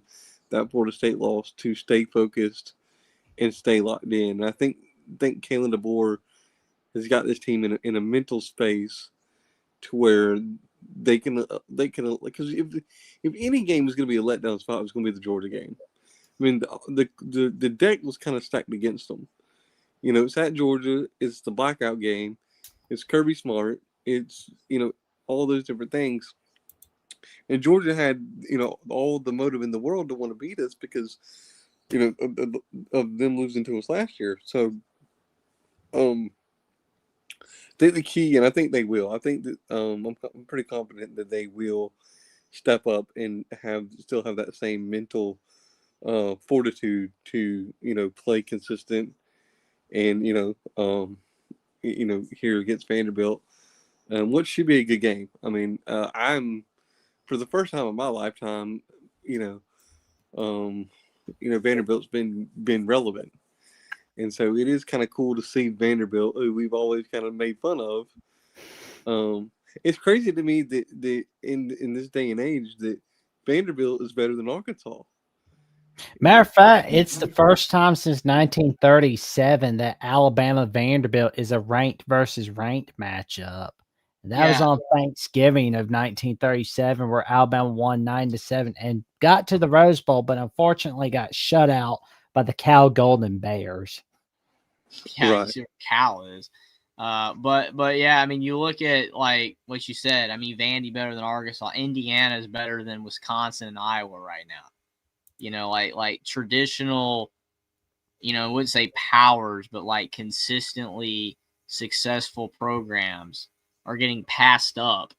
that Florida State loss to stay focused and stay locked in. And I think Kalen DeBoer has got this team in a mental space to where they can because if any game was going to be a letdown spot, it was going to be the Georgia game. I mean, the deck was kind of stacked against them. It's at Georgia. It's the blackout game. It's Kirby Smart. It's all those different things. And Georgia had all the motive in the world to want to beat us because of them losing to us last year. So I think the key, and I think they will. I think that I'm pretty confident that they will step up and still have that same mental fortitude to play consistent and here against Vanderbilt, what should be a good game. I mean, I'm for the first time in my lifetime, Vanderbilt's been relevant, and so it is kind of cool to see Vanderbilt, who we've always kind of made fun of. It's crazy to me that in this day and age that Vanderbilt is better than Arkansas. Matter of fact, it's the first time since 1937 that Alabama Vanderbilt is a ranked versus ranked matchup. And that was on Thanksgiving of 1937, where Alabama won 9-7 and got to the Rose Bowl, but unfortunately got shut out by the Cal Golden Bears. Yeah, Right. you see what Cal is. But yeah, I mean, you look at like what you said. I mean, Vandy better than Arkansas. Indiana is better than Wisconsin and Iowa right now. Like traditional, I wouldn't say powers, but like consistently successful programs are getting passed up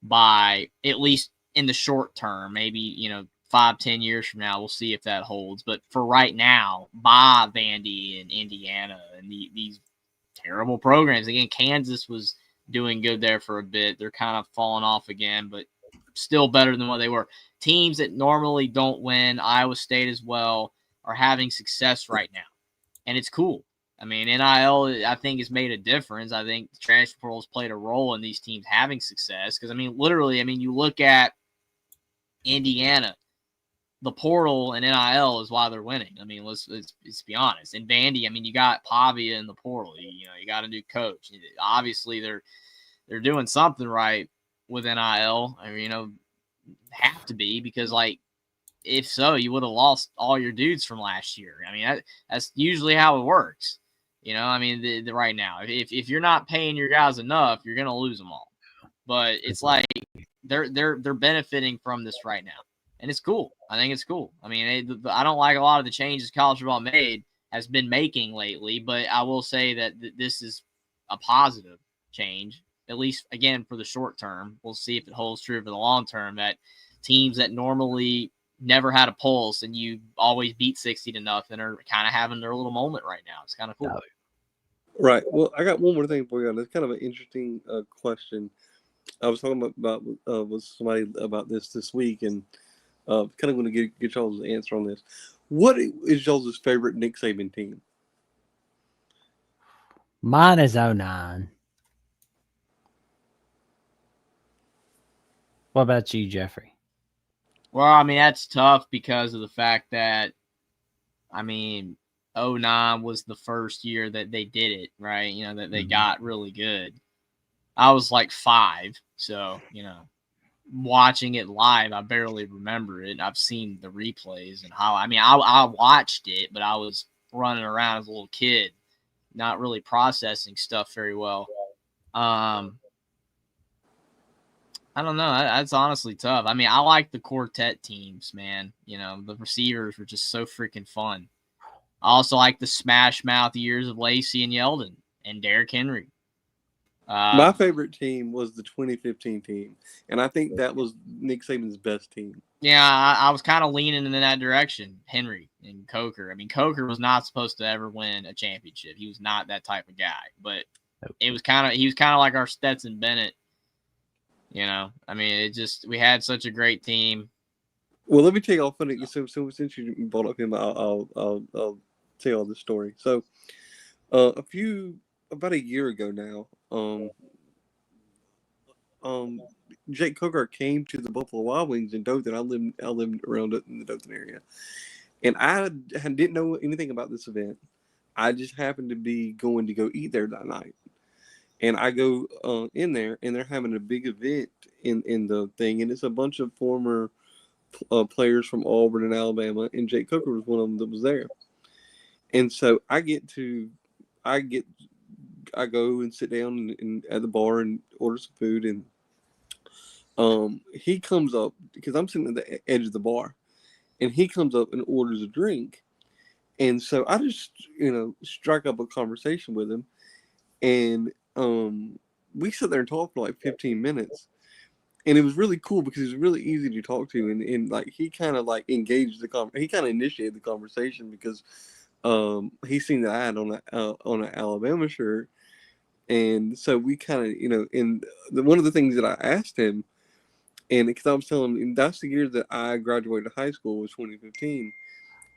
by, at least in the short term, maybe 5-10 years from now, we'll see if that holds. But for right now, by Vandy and Indiana and these terrible programs. Again, Kansas was doing good there for a bit. They're kind of falling off again, but still better than what they were. Teams that normally don't win, Iowa State as well, are having success right now. And it's cool. I mean, NIL, I think, has made a difference. I think the transfer portal has played a role in these teams having success. Because, I mean, literally, you look at Indiana, the portal and NIL is why they're winning. I mean, let's be honest. In Vandy, I mean, you got Pavia in the portal. You got a new coach. Obviously, they're doing something right with NIL. I mean, have to be, because like, if so, you would have lost all your dudes from last year. I mean, that's usually how it works. I mean, the right now, if you're not paying your guys enough, you're gonna lose them all. But it's like they're benefiting from this right now, and it's cool. I think it's cool. I mean, I don't like a lot of the changes college football has been making lately, but I will say that this is a positive change, at least again for the short term. We'll see if it holds true for the long term. That teams that normally never had a pulse and you always beat 60-0 are kind of having their little moment right now. It's kind of cool. Right. Well, I got one more thing for you. It's kind of an interesting question. I was talking about with somebody about this week, and kind of going to get y'all's answer on this. What is y'all's favorite Nick Saban team? Mine is 09. What about you, Jeffrey? Well, I mean, that's tough because of the fact that, I mean, 09 was the first year that they did it, right? You know, that they got really good. I was like 5, so, you know, watching it live, I barely remember it. I've seen the replays and how, I mean, I watched it, but I was running around as a little kid, not really processing stuff very well. I don't know. That's honestly tough. I mean, I like the quartet teams, man. You know, the receivers were just so freaking fun. I also like the smash mouth years of Lacey and Yeldon and Derrick Henry. My favorite team was the 2015 team, and I think that was Nick Saban's best team. Yeah, I was kind of leaning in that direction. Henry and Coker. I mean, Coker was not supposed to ever win a championship. He was not that type of guy. But he was kind of like our Stetson Bennett. You know, I mean, we had such a great team. Well, let me tell you all funny. So since you brought up him, I'll tell you all this story. So, about a year ago now, Jake Coker came to the Buffalo Wild Wings in Dothan. I lived around it in the Dothan area, and I didn't know anything about this event. I just happened to be going to go eat there that night, and I go in there, and they're having a big event in the thing, and it's a bunch of former players from Auburn and Alabama, and Jake Coker was one of them that was there. And so I go and sit down at the bar and order some food, and he comes up because I'm sitting at the edge of the bar, and he comes up and orders a drink. And so I just, strike up a conversation with him, and we sit there and talk for like 15 minutes. And it was really cool because he was really easy to talk to, and like he kind of like engaged he kind of initiated the conversation because he seen that I had on an Alabama shirt, and so we kind of and one of the things that I asked him, and because I was telling him that's the year that I graduated high school was 2015,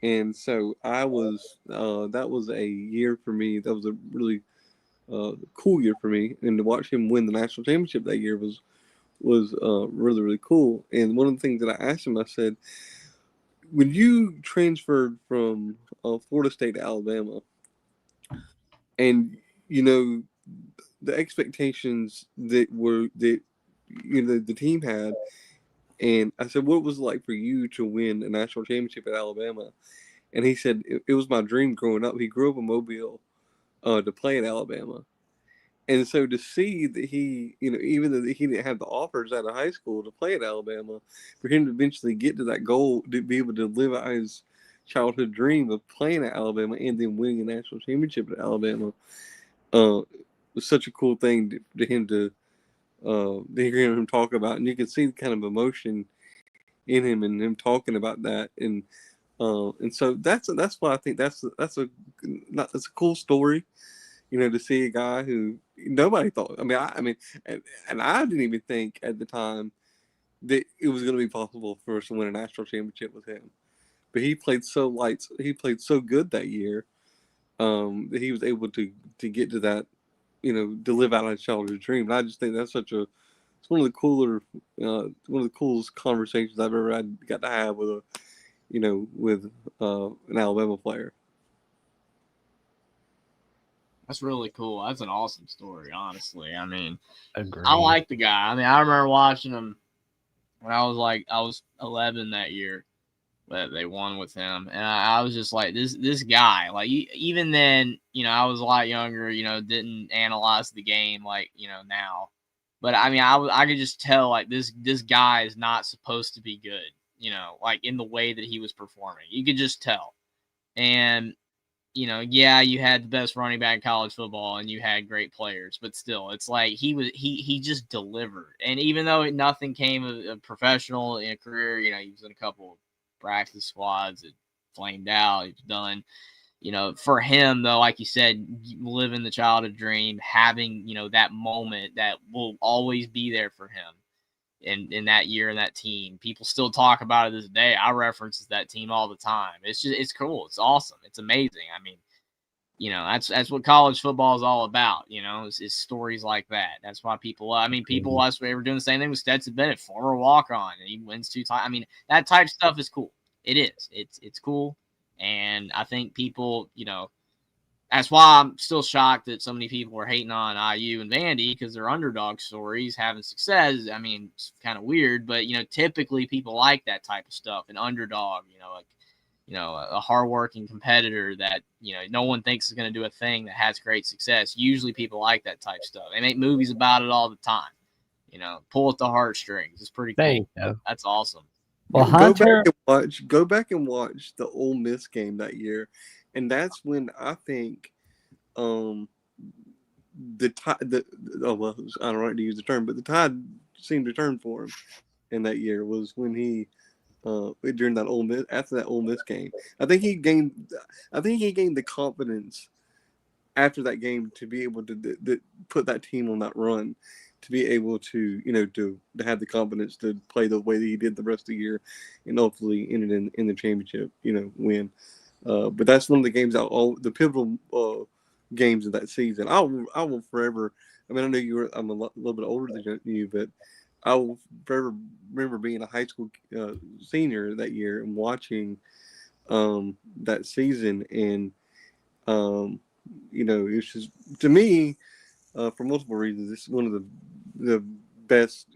and so I was that was a year for me. That was a really cool year for me, and to watch him win the national championship that year was really, really cool. And one of the things that I asked him, I said, when you transferred from Florida State to Alabama, and the expectations that the team had, and I said, what was it like for you to win a national championship at Alabama? And he said it was my dream growing up. He grew up in Mobile to play at Alabama. And so to see that he, even though he didn't have the offers out of high school to play at Alabama, for him to eventually get to that goal, to be able to live out his childhood dream of playing at Alabama and then winning a national championship at Alabama, was such a cool thing to him to hear him talk about. And you can see the kind of emotion in him and him talking about that. And so that's why I think that's a cool story. To see a guy who nobody thought. I mean, and I didn't even think at the time that it was going to be possible for us to win a national championship with him. But he played so good that year that he was able to get to that, to live out his childhood dream. And I just think that's it's one of the cooler, one of the coolest conversations I've ever got to have with with an Alabama player. That's really cool. That's an awesome story, honestly. I mean, Agreed. I like the guy. I mean, I remember watching him when I was 11 that year that they won with him, and I was just like, this guy. Like even then, I was a lot younger. Didn't analyze the game like now, but I mean, I could just tell like this guy is not supposed to be good. Like in the way that he was performing, you could just tell, and. Yeah, you had the best running back in college football and you had great players, but still, it's like he just delivered. And even though nothing came of professional in a career, he was in a couple practice squads that flamed out. He's done, for him though, like you said, living the childhood dream, having, that moment that will always be there for him in that year and that team. People still talk about it this day. I reference that team all the time. It's cool. It's awesome. It's amazing. I mean, that's what college football is all about. Is stories like that. That's why people. That's why they were doing the same thing with Stetson Bennett, former walk-on, and he wins 2 times. I mean, that type of stuff is cool. It is. It's cool, and I think people, that's why I'm still shocked that so many people are hating on IU and Vandy because they're underdog stories having success. I mean, it's kind of weird, but typically people like that type of stuff. An underdog, a hardworking competitor that no one thinks is going to do a thing that has great success. Usually, people like that type of stuff. They make movies about it all the time. Pull at the heartstrings. It's pretty There cool. you go. That's awesome. Well, Go Hunter, back and watch the Ole Miss game that year, and that's when I think the tide. I don't like to use the term, but the tide seemed to turn for him in that year. Was when he during that Ole Miss after that Ole Miss game. I think he gained the confidence after that game to be able to put that team on that run, to be able to to have the confidence to play the way that he did the rest of the year, and hopefully ended in the championship win. But that's one of the games the pivotal games of that season. I will forever. I mean, I know I'm a little bit older than you, but I will forever remember being a high school senior that year and watching that season, and it's just, to me, for multiple reasons, it's one of the best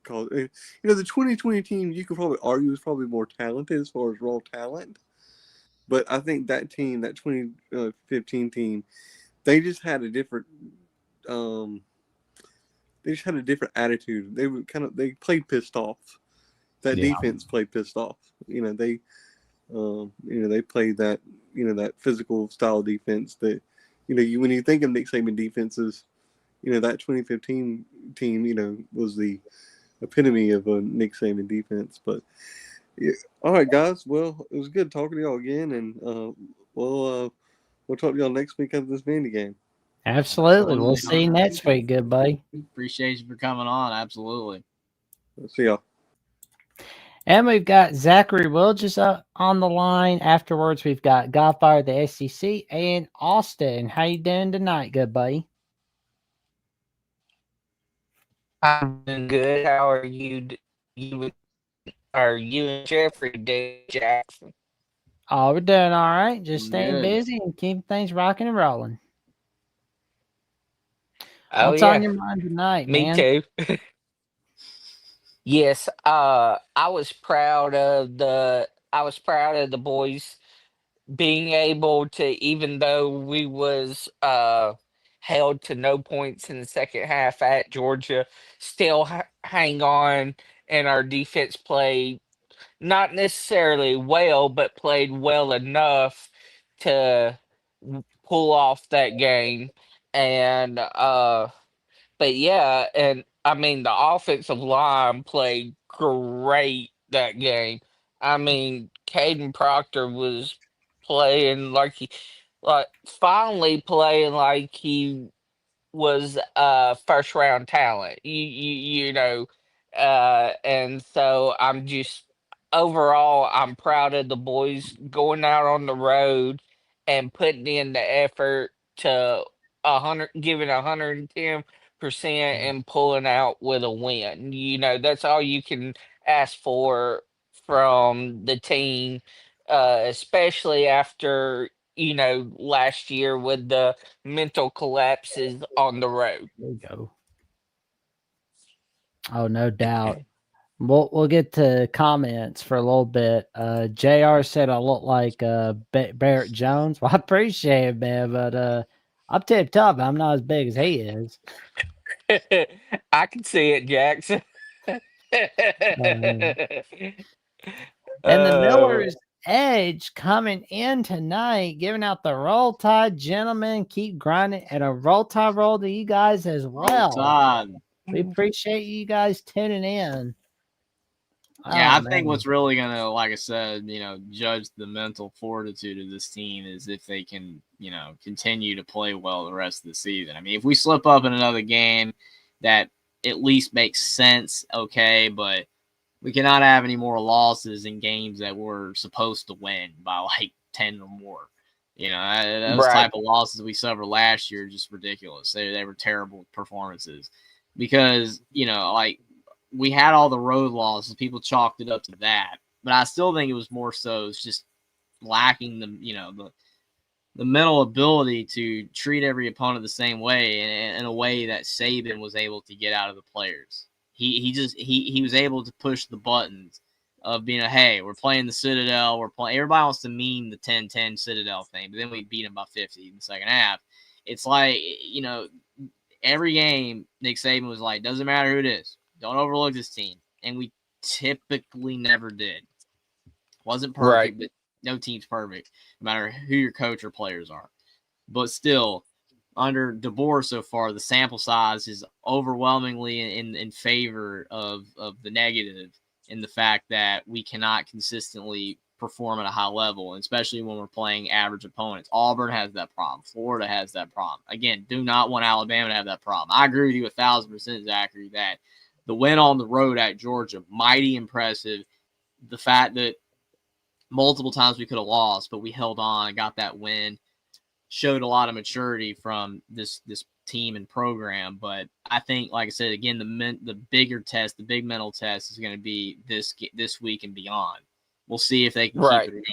college. The 2020 team, you could probably argue, is probably more talented as far as raw talent, but I think that team, that 2015 team, they just had a different. They just had a different attitude. They played pissed off. That defense played pissed off. They played that that physical style defense that when you think of Nick Saban defenses, that 2015 team was the epitome of a Nick Saban defense. But yeah. All right, guys. Well, it was good talking to y'all again, and we'll talk to y'all next week after this Vandy game. absolutely. We'll see you next week, good buddy. Appreciate you for coming on. Absolutely. See y'all. And we've got Zachary Wilges on the line. Afterwards, we've got Godfather of the SEC and Austin. How you doing tonight, good buddy? I'm doing good. How are you? Are you and Jeffrey doing, Jackson? Oh, we're doing all right. Just staying Good. busy and keeping things rocking and rolling. Oh What's yeah, on your mind tonight, me man? too. Yes, I was proud of the boys being able to, even though we was held to no points in the second half at Georgia, still hang on, and our defense played not necessarily well, but played well enough to pull off that game. And but yeah, and I mean the offensive line played great that game. I mean, Caden Proctor was playing like finally playing like he was first round talent. And so I'm just overall I'm proud of the boys going out on the road and putting in the effort to 110% and pulling out with a win. That's all you can ask for from the team, especially after last year with the mental collapses on the road. There you go. Oh, no doubt. We'll get to comments for a little bit. JR said I look like Barrett Jones. Well, I appreciate it, man, but I'm tip top. I'm not as big as he is. I can see it, Jackson. And the Uh, Miller's Edge coming in tonight, giving out the Roll Tide, gentlemen. Keep grinding, and a Roll Tide roll to you guys as well. Todd. We appreciate you guys tuning in. Yeah, Oh, I think man. what's really gonna, like I said, judge the mental fortitude of this team is if they can, continue to play well the rest of the season. I mean, if we slip up in another game that at least makes sense, okay, but we cannot have any more losses in games that we're supposed to win by like 10 or more. Those Right. type of losses we suffered last year are just ridiculous. They were terrible performances because, like we had all the road losses. People chalked it up to that. But I still think it was more so it's just lacking the mental ability to treat every opponent the same way in a way that Saban was able to get out of the players. He was able to push the buttons of being hey, we're playing the Citadel, we're playing. Everybody wants to meme the 10-10 Citadel thing, but then we beat them by 50 in the second half. It's like every game Nick Saban was like, doesn't matter who it is, don't overlook this team, and we typically never did. Wasn't Right. perfect, but no team's perfect, no matter who your coach or players are. But still, under DeBoer so far, the sample size is overwhelmingly in favor of the negative in the fact that we cannot consistently perform at a high level, especially when we're playing average opponents. Auburn has that problem. Florida has that problem. Again, do not want Alabama to have that problem. I agree with you 1,000%, Zachary, that the win on the road at Georgia, mighty impressive. The fact that multiple times we could have lost, but we held on and got that win. Showed a lot of maturity from this team and program. But I think, like I said, again, the bigger test, the big mental test is going to be this week and beyond. We'll see if they can keep Right. it going.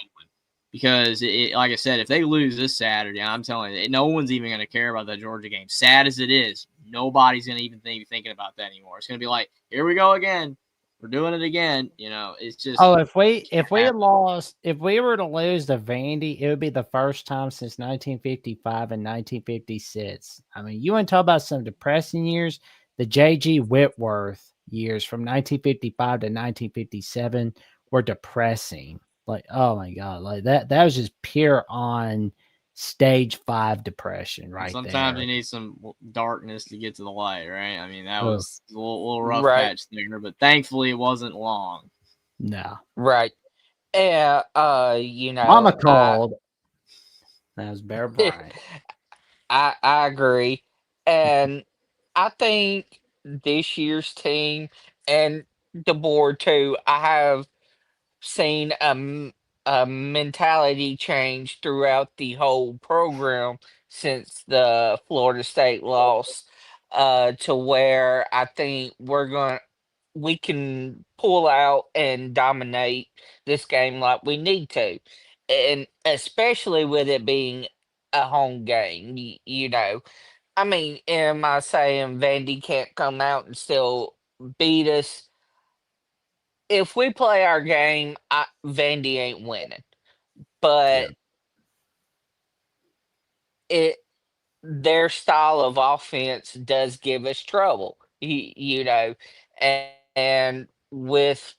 Because, like I said, if they lose this Saturday, I'm telling you, no one's even going to care about that Georgia game. Sad as it is, nobody's going to even be thinking about that anymore. It's going to be like, here we go again. We're doing it again. It's just Oh, if we were to lose to Vandy, it would be the first time since 1955 and 1956. I mean, you want to talk about some depressing years? The J.G. Whitworth years from 1955 to 1957 were depressing. Like, oh my God, like that was just pure on stage 5 depression right sometimes there. you need some darkness to get to the light, right? I mean, that Oh, was a little rough Right. patch there, but thankfully it wasn't long. no. Right. And Mama called. That was Bear Bryant. I agree. And I think this year's team and the board too, I have seen a mentality change throughout the whole program since the Florida State loss, to where I think we can pull out and dominate this game like we need to. And especially with it being a home game, I mean, am I saying Vandy can't come out and still beat us? If we play our game, Vandy ain't winning. Yeah. But it their style of offense does give us trouble. And with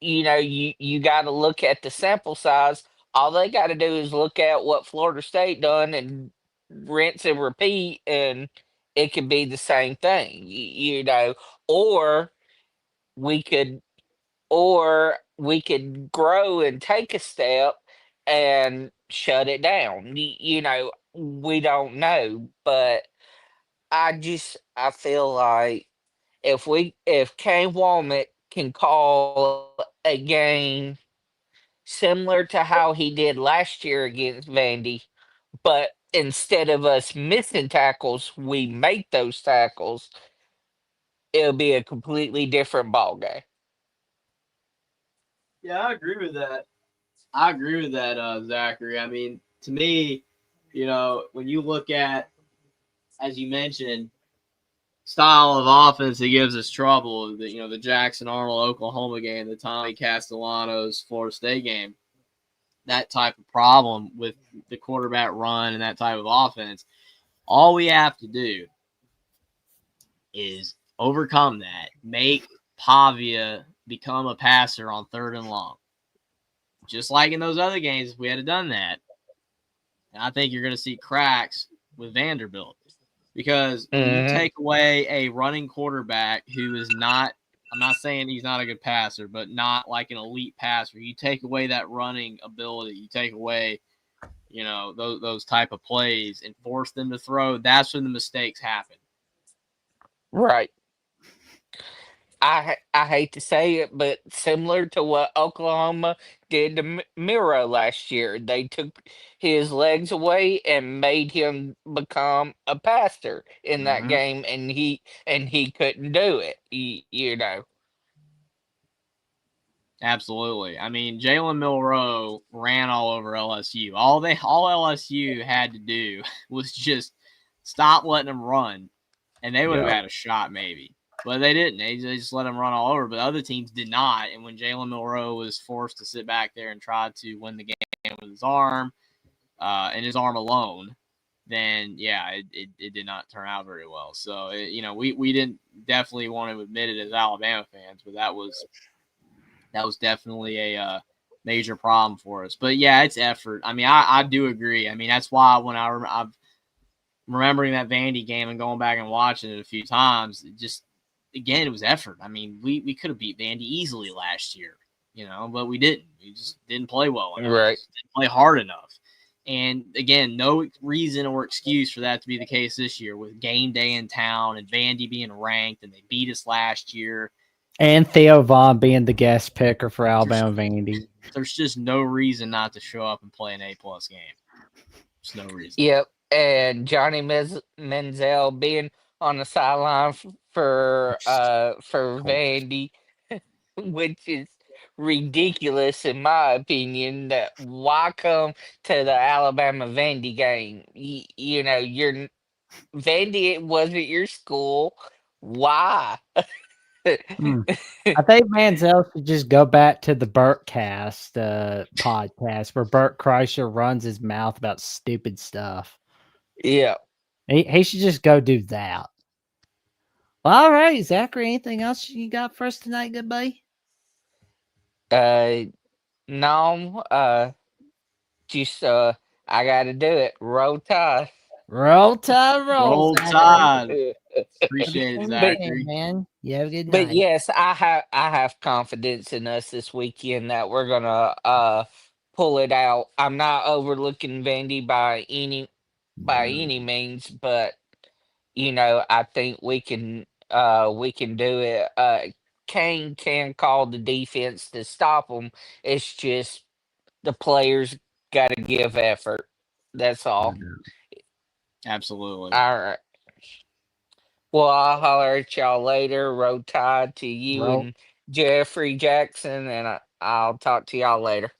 you got to look at the sample size. All they got to do is look at what Florida State done and rinse and repeat, and it could be the same thing. Or we could or we could grow and take a step and shut it down. We don't know, but I feel like if Kane Womack can call a game similar to how he did last year against Vandy, but instead of us missing tackles, we make those tackles, it'll be a completely different ball game. Yeah, I agree with that. I agree with that, Zachary. I mean, to me, when you look at, as you mentioned, style of offense that gives us trouble, the Jackson Arnold Oklahoma game, the Tommy Castellanos Florida State game, that type of problem with the quarterback run and that type of offense, all we have to do is overcome that, make Pavia become a passer on 3rd and long. Just like in those other games, if we had done that, I think you're going to see cracks with Vanderbilt. Because when you Hmm. take away a running quarterback who is not I'm not saying he's not a good passer, but not like an elite passer. You take away that running ability, you take away, those type of plays and force them to throw. That's when the mistakes happen. Right. I hate to say it, but similar to what Oklahoma did to Miro last year, they took his legs away and made him become a passer in that Mm-hmm. game, and he couldn't do it. You know. Absolutely. I mean, Jalen Milroe ran all over LSU. All LSU had to do was just stop letting them run, and they would have had a shot maybe. But they didn't. They just let them run all over. But other teams did not. And when Jalen Milroe was forced to sit back there and try to win the game with his arm, and his arm alone, then yeah, it did not turn out very well. So we didn't definitely want to admit it as Alabama fans, but that was definitely a major problem for us. But yeah, it's effort. I mean, I do agree. I mean, that's why when I'm remembering that Vandy game and going back and watching it a few times, it was effort. I mean, we could have beat Vandy easily last year, but we didn't. We just didn't play well enough. Right. Didn't play hard enough. And again, no reason or excuse for that to be the case this year with game day in town and Vandy being ranked and they beat us last year. And Theo Vaughn being the guest picker for Alabama Vandy. There's just no reason not to show up and play an A+ game. There's no reason. Yep. And Johnny Menzel being on the sideline for Vandy, which is ridiculous in my opinion. That why come to the Alabama Vandy game? You're Vandy. It wasn't your school. Why? I think Manziel should just go back to the Burtcast podcast where Burt Kreischer runs his mouth about stupid stuff. Yeah. He should just go do that. Well, all right, Zachary, anything else you got for us tonight, good buddy? No. Just I gotta do it. Roll Tide. Roll Tide, roll Tide. Appreciate it, Zachary. Man, you have a good But night. yes, I have confidence in us this weekend that we're gonna pull it out. I'm not overlooking Vandy by any means, but I think we can do it. Kane can call the defense to stop them. It's just the players got to give effort. That's all. Absolutely. All right. Well, I'll holler at y'all later. Roll Tide to you and Jeffrey Jackson, and I'll talk to y'all later.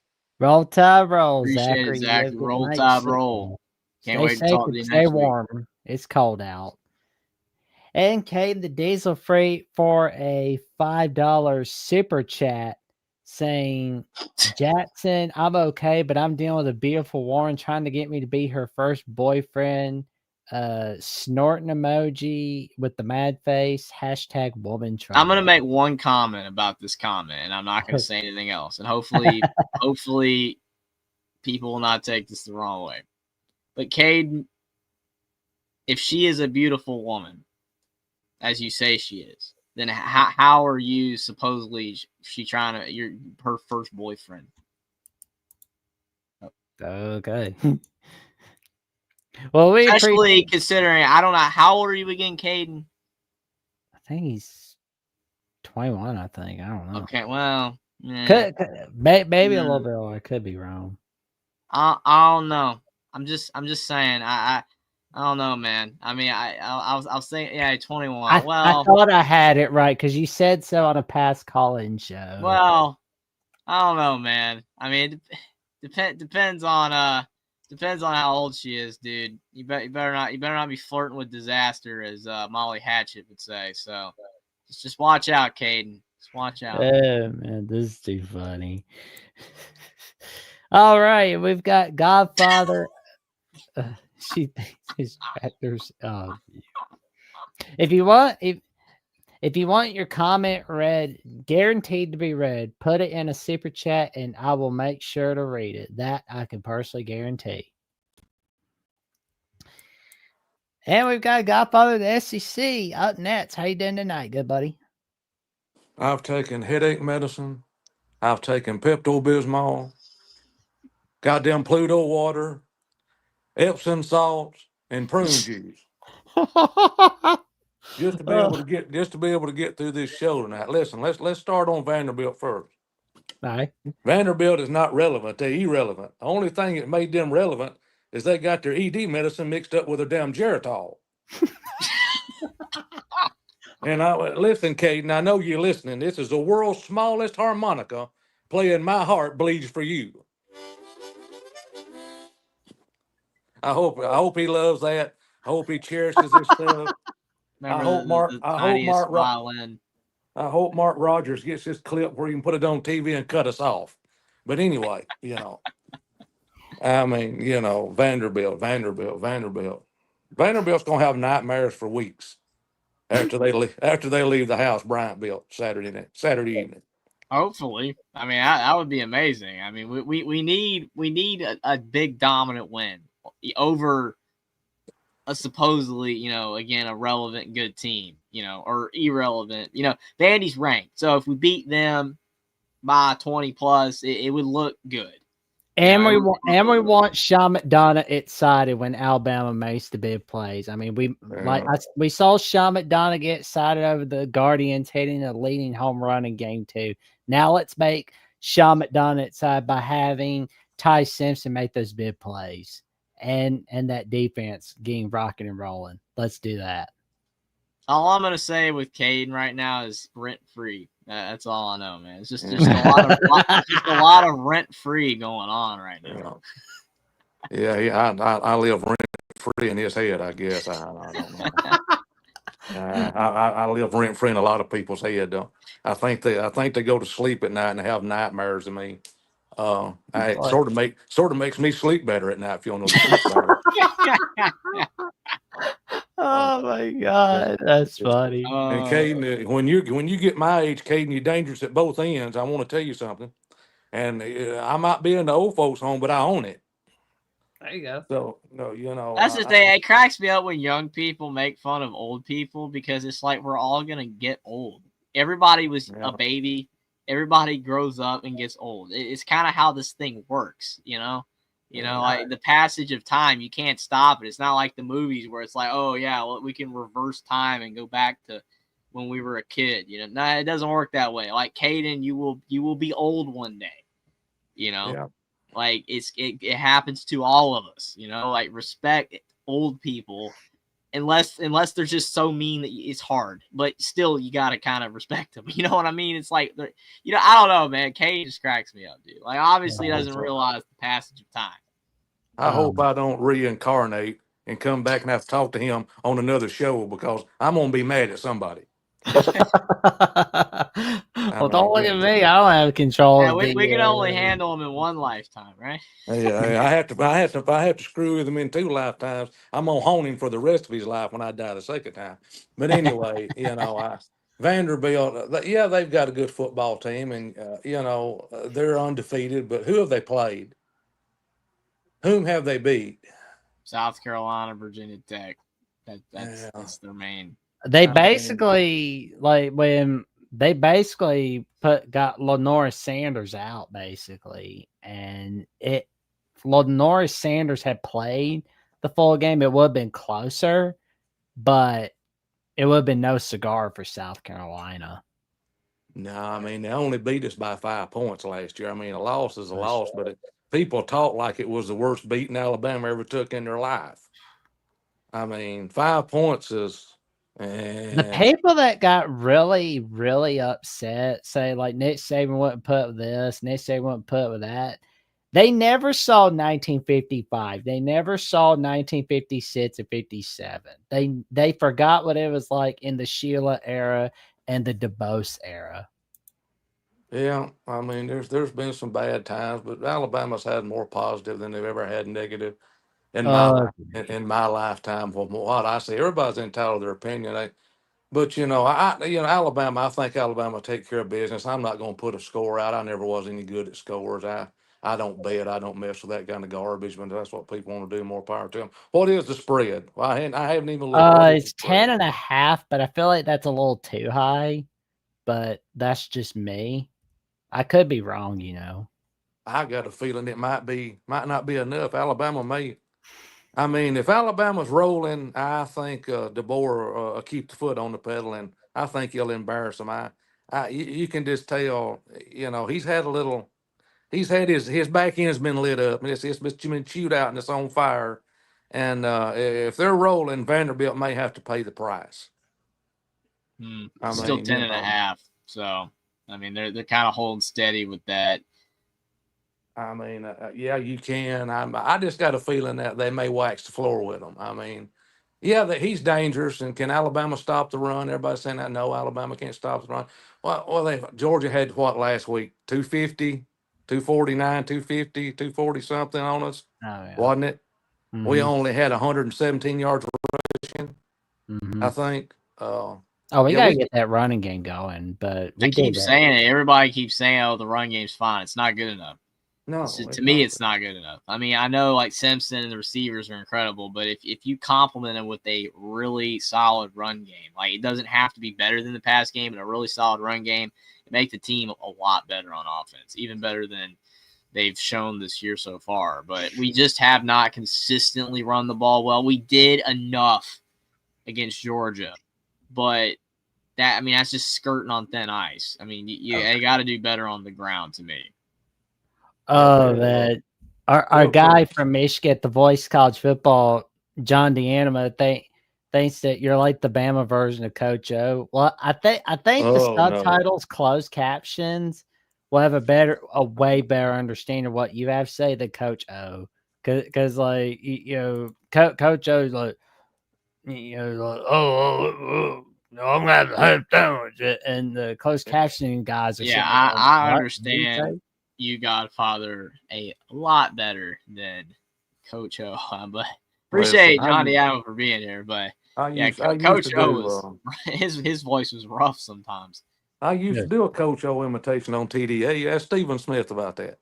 Roll Tide, roll, Appreciate Zachary. it, Zachary. Roll night. Tide, roll. Can't Stay wait to safe talk to and you stay next week. warm. It's cold out. And Kate, the Diesel Freight for a $5 super chat saying, Jackson, I'm okay, but I'm dealing with a beautiful Warren trying to get me to be her first boyfriend. Snorting emoji with the mad face. # woman try. I'm gonna make one comment about this comment, and I'm not gonna say anything else. And hopefully, people will not take this the wrong way. But Cade, if she is a beautiful woman, as you say she is, then how are you supposedly you're her first boyfriend? Okay. Well, especially considering I don't know how old are you again, Caden? I think he's 21. I think I don't know. Okay, well, maybe a little bit older. I could be wrong. I don't know. I'm just saying. I don't know, man. I mean, I was saying 21. I thought I had it right because you said so on a past call-in show. Well, I don't know, man. I mean, depends on how old she is, dude. You better not be flirting with disaster, as Molly Hatchet would say. So just watch out, Caden. Just watch out. Oh man, this is too funny. All right, we've got Godfather. She thinks his tractors. If you want your comment read, guaranteed to be read, put it in a super chat and I will make sure to read it. That I can personally guarantee. And we've got Godfather of the SEC up next. How you doing tonight, good buddy? I've taken headache medicine. I've taken Pepto-Bismol, goddamn Pluto water, Epsom salts, and prune juice. Just to be able to get through this show tonight. Listen, let's start on Vanderbilt first. Aye. Vanderbilt is not relevant. They're irrelevant. The only thing that made them relevant is they got their ED medicine mixed up with their damn Geritol. And listen, Caden, I know you're listening. This is the world's smallest harmonica playing My Heart Bleeds for You. I hope he loves that. I hope he cherishes this stuff. Remember the I tiniest violin. hope Mark Rogers gets this clip where he can put it on TV and cut us off. But anyway, I mean, Vanderbilt's gonna have nightmares for weeks after they leave the house Bryant built Saturday evening. Hopefully, I mean that would be amazing. I mean, we need a big dominant win over a supposedly, again, a relevant good team, or irrelevant. Vandy's ranked, so if we beat them by 20 plus, it would look good. And we want Sean McDonough excited when Alabama makes the big plays. I mean, we saw Sean McDonough get excited over the Guardians hitting a leading home run in game 2. Now let's make Sean McDonough excited by having Ty Simpson make those big plays and that defense getting rocking and rolling. Let's do that. All I'm gonna say with Caden right now is rent free. That's all I know, man. It's just a lot of rent free going on right now. Yeah, I live rent free in his head, I guess. I don't know. I live rent free in a lot of people's head. I think they go to sleep at night and have nightmares of me. It sort of makes me sleep better at night, feeling a little sleep better. Oh my God, that's funny. And Caden, when you get my age, Caden, you're dangerous at both ends. I want to tell you something. And I might be in the old folks' home, but I own it. There you go. So that's the thing. It cracks me up when young people make fun of old people because it's like we're all gonna get old. Everybody was a baby. Everybody grows up and gets old. It's kind of how this thing works, like the passage of time. You can't stop it. It's not like the movies where it's like, oh yeah, well, we can reverse time and go back to when we were a kid. No, it doesn't work that way. Like Caden, you will be old one day. Like it happens to all of us. Like respect old people. Unless they're just so mean that it's hard, but still you gotta kind of respect them. You know what I mean? It's like, I don't know, man. Kane just cracks me up, dude. Like obviously he doesn't realize the passage of time. I hope I don't reincarnate and come back and have to talk to him on another show because I'm gonna be mad at somebody. Well, don't look at me. I don't have control. Yeah, we can only handle them in one lifetime, right? Yeah, I have to screw with him in 2 lifetimes. I'm gonna haunt him for the rest of his life when I die the second time. But anyway, Vanderbilt, they've got a good football team, and they're undefeated. But who have they played? Whom have they beat? South Carolina, Virginia Tech. That's their main. They basically got Lenoris Sanders out basically, and Lenoris Sanders had played the full game, it would have been closer, but it would have been no cigar for South Carolina. No, I mean they only beat us by 5 points last year. I mean a loss is a loss, but people talk like it was the worst beating Alabama ever took in their life. I mean 5 points is. The people that got really, really upset, say like Nick Saban wouldn't put up with this, Nick Saban wouldn't put up with that. They never saw 1955. They never saw 1956 and 57. They forgot what it was like in the Sheila era and the DeBose era. Yeah, I mean, there's been some bad times, but Alabama's had more positive than they've ever had negative in my lifetime. From what I see, everybody's entitled to their opinion. But Alabama. I think Alabama take care of business. I'm not going to put a score out. I never was any good at scores. I don't bet. I don't mess with that kind of garbage. But that's what people want to do. More power to them. What is the spread? Well, I haven't even looked. It's 10.5, but I feel like that's a little too high. but that's just me. I could be wrong, you know. I got a feeling it might not be enough. Alabama may. I mean, if Alabama's rolling, I think DeBoer keep the foot on the pedal, and I think he'll embarrass them. You can just tell. You know, he's had a little. He's had his back end's been lit up, and it's been chewed out, and it's on fire. And if they're rolling, Vanderbilt may have to pay the price. I Still mean, 10 and a half. So, I mean, they're kind of holding steady with that. I mean, yeah, you can. I just got a feeling that they may wax the floor with him. I mean, yeah, that he's dangerous. And can Alabama stop the run? Everybody's saying that no, Alabama can't stop the run. Well, Georgia had what last week? 250, 249, 250, 240 something on us, Oh yeah. wasn't it? We only had 117 yards rushing, I think. Oh, we yeah, gotta we- get that running game going, but I we keep did that. saying it. Everybody keeps saying, "Oh, the run game's fine." It's not good enough. No, To me, it's not good enough. I mean, I know like Simpson and the receivers are incredible, but if you complement them with a really solid run game, like it doesn't have to be better than the pass game, but a really solid run game, it make the team a lot better on offense, even better than they've shown this year so far. But we just have not consistently run the ball well. We did enough against Georgia, but that's just skirting on thin ice. I mean, you got to do better on the ground to me. Oh, that our guy from Michigan, the voice college football, John Deanima, thinks that you're like the Bama version of Coach O. Well, I think the subtitles, closed captions, will have a way better understanding of what you have to say than Coach O. Because like Coach O's like oh, no, I'm gonna have sandwich, and the closed captioning guys are Yeah, I understand you Godfather a lot better than Coach O, but appreciate John Deanimo for being here. But Coach O was his voice was rough sometimes. I used to do a Coach O imitation on TDA. Ask Stephen Smith about that.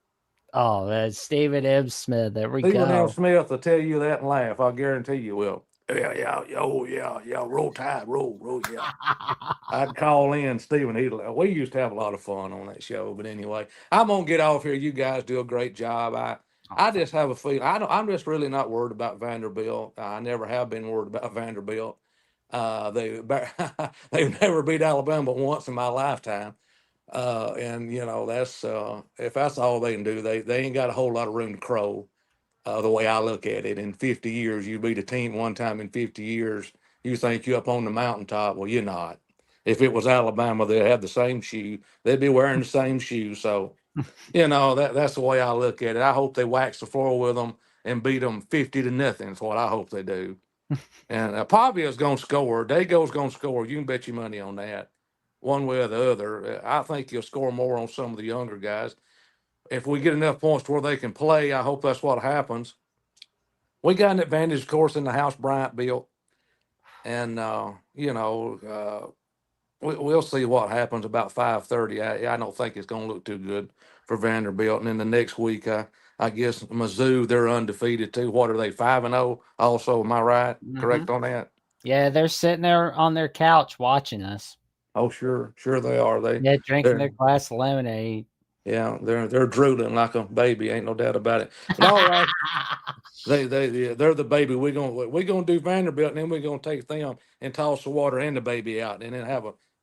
Oh, that's Stephen M. Smith. There we go. Stephen M. Smith will tell you that and laugh. I guarantee you will. Yeah. Roll Tide, roll, yeah. I'd call in Stephen. We used to have a lot of fun on that show. But anyway, I'm gonna get off here. You guys do a great job. I just have a feeling. I'm just really not worried about Vanderbilt. I never have been worried about Vanderbilt. They've never beat Alabama but once in my lifetime. And that's if that's all they can do, they ain't got a whole lot of room to crow. The way I look at it, in 50 years, you beat a team one time in 50 years, you think you're up on the mountaintop. Well, you're not. If it was Alabama, they'd have the same shoe. They'd be wearing the same shoe. So, that's the way I look at it. I hope they wax the floor with them and beat them 50-0. That's what I hope they do. And Pavia's going to score. Dago's going to score. You can bet your money on that, one way or the other. I think he'll score more on some of the younger guys. If we get enough points to where they can play, I hope that's what happens. We got an advantage, of course, in the house Bryant built. And, we'll see what happens about 5:30. I don't think it's going to look too good for Vanderbilt. And then the next week, I guess Mizzou, they're undefeated too. What are they, 5-0 also? Am I right? Correct on that? Yeah, they're sitting there on their couch watching us. Oh, sure they are. Drinking their glass of lemonade. Yeah, they're drooling like a baby, ain't no doubt about it. But all right, they're the baby. We're gonna do Vanderbilt, and then we're gonna take them and toss the water and the baby out, and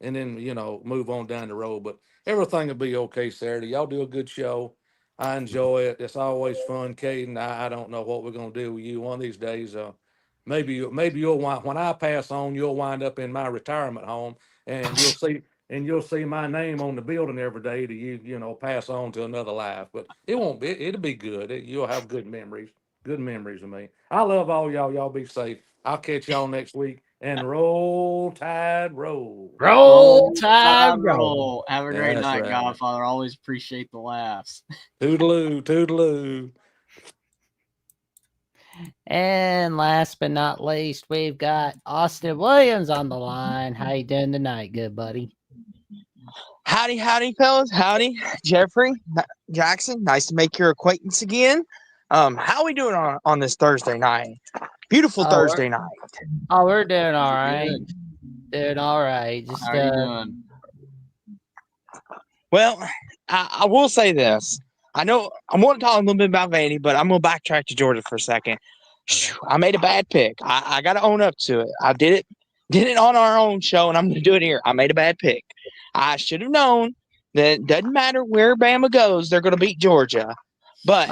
then move on down the road. But everything will be okay Saturday. Y'all do a good show. I enjoy it. It's always fun, Caden. I don't know what we're gonna do with you one of these days. Maybe you'll when I pass on, you'll wind up in my retirement home, and you'll see my name on the building every day to you pass on to another life. But it won't be. It'll be good. You'll have good memories. Good memories of me. I love all y'all. Y'all be safe. I'll catch y'all next week. And roll Tide, roll. Roll Tide, roll. Have a great night, Godfather. Always appreciate the laughs. Toodaloo. And last but not least, we've got Austin Williams on the line. How you doing tonight, good buddy? Howdy, fellas. Howdy, Jeffrey, Jackson. Nice to make your acquaintance again. How we doing on this Thursday night? Beautiful Thursday night. Oh, we're doing all right. Doing all right. Just how are you doing? Well, I will say this. I know I want to talk a little bit about Vandy, but I'm going to backtrack to Georgia for a second. I made a bad pick. I got to own up to it. I did it on our own show, and I'm going to do it here. I made a bad pick. I should have known that it doesn't matter where Bama goes, they're going to beat Georgia. But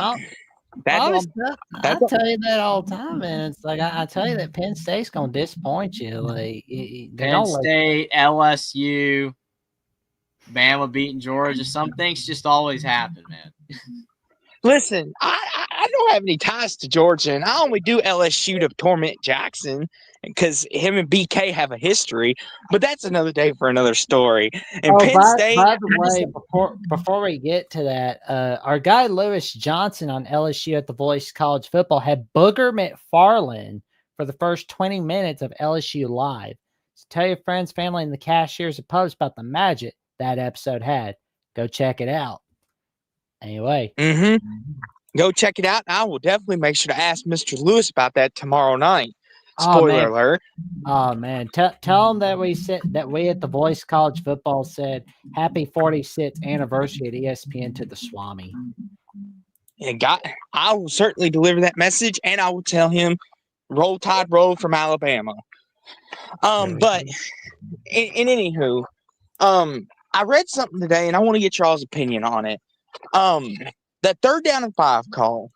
that's all. I tell you that all the time, man. It's like I tell you that Penn State's gonna disappoint you. Like they're Penn gonna State, LSU, Bama beating Georgia. Some things just always happen, man. Listen, I don't have any ties to Georgia, and I only do LSU to torment Jackson because him and BK have a history. But that's another day for another story. And Penn State. By the way, before we get to that, our guy Lewis Johnson on LSU at the Voice College Football had Booger McFarland for the first 20 minutes of LSU Live. So tell your friends, family, and the cashiers of pubs about the magic that episode had. Go check it out. Anyway. Go check it out. I will definitely make sure to ask Mr. Lewis about that tomorrow night. Spoiler alert. Oh man, tell them that we at the Voice College Football said happy 46th anniversary at ESPN to the Swami. And I will certainly deliver that message, and I will tell him, "Roll Tide, roll from Alabama." But in anywho, I read something today, and I want to get y'all's opinion on it. That 3rd down and 5 call,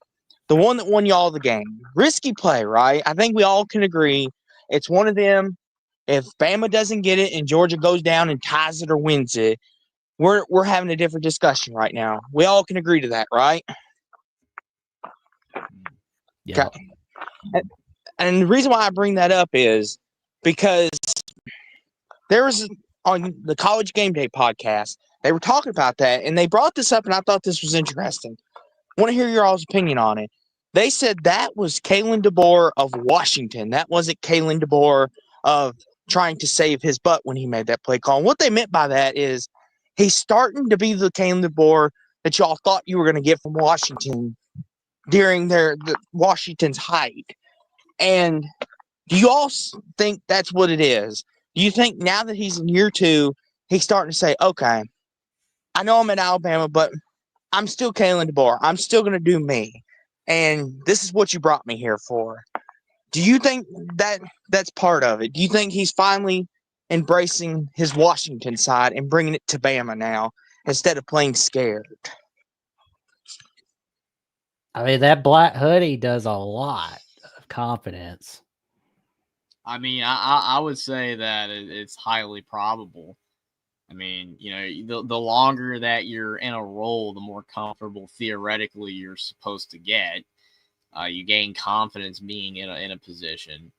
the one that won y'all the game, risky play, right? I think we all can agree it's one of them. If Bama doesn't get it and Georgia goes down and ties it or wins it, we're having a different discussion right now. We all can agree to that, right? Yeah. Okay. And the reason why I bring that up is because there was on the College Game Day podcast, they were talking about that, and they brought this up, and I thought this was interesting. I want to hear your all's opinion on it. They said that was Kalen DeBoer of Washington. That wasn't Kalen DeBoer of trying to save his butt when he made that play call. And what they meant by that is he's starting to be the Kalen DeBoer that y'all thought you were going to get from Washington during the Washington's height. And do you all think that's what it is? Do you think now that he's in year 2, he's starting to say, okay, I know I'm in Alabama, but I'm still Kalen DeBoer. I'm still going to do me. And this is what you brought me here for. Do you think that that's part of it? Do you think he's finally embracing his Washington side and bringing it to Bama now instead of playing scared? I mean, that black hoodie does a lot of confidence. I mean, I would say that it's highly probable. I mean, the longer that you're in a role, the more comfortable theoretically you're supposed to get. You gain confidence being in a position.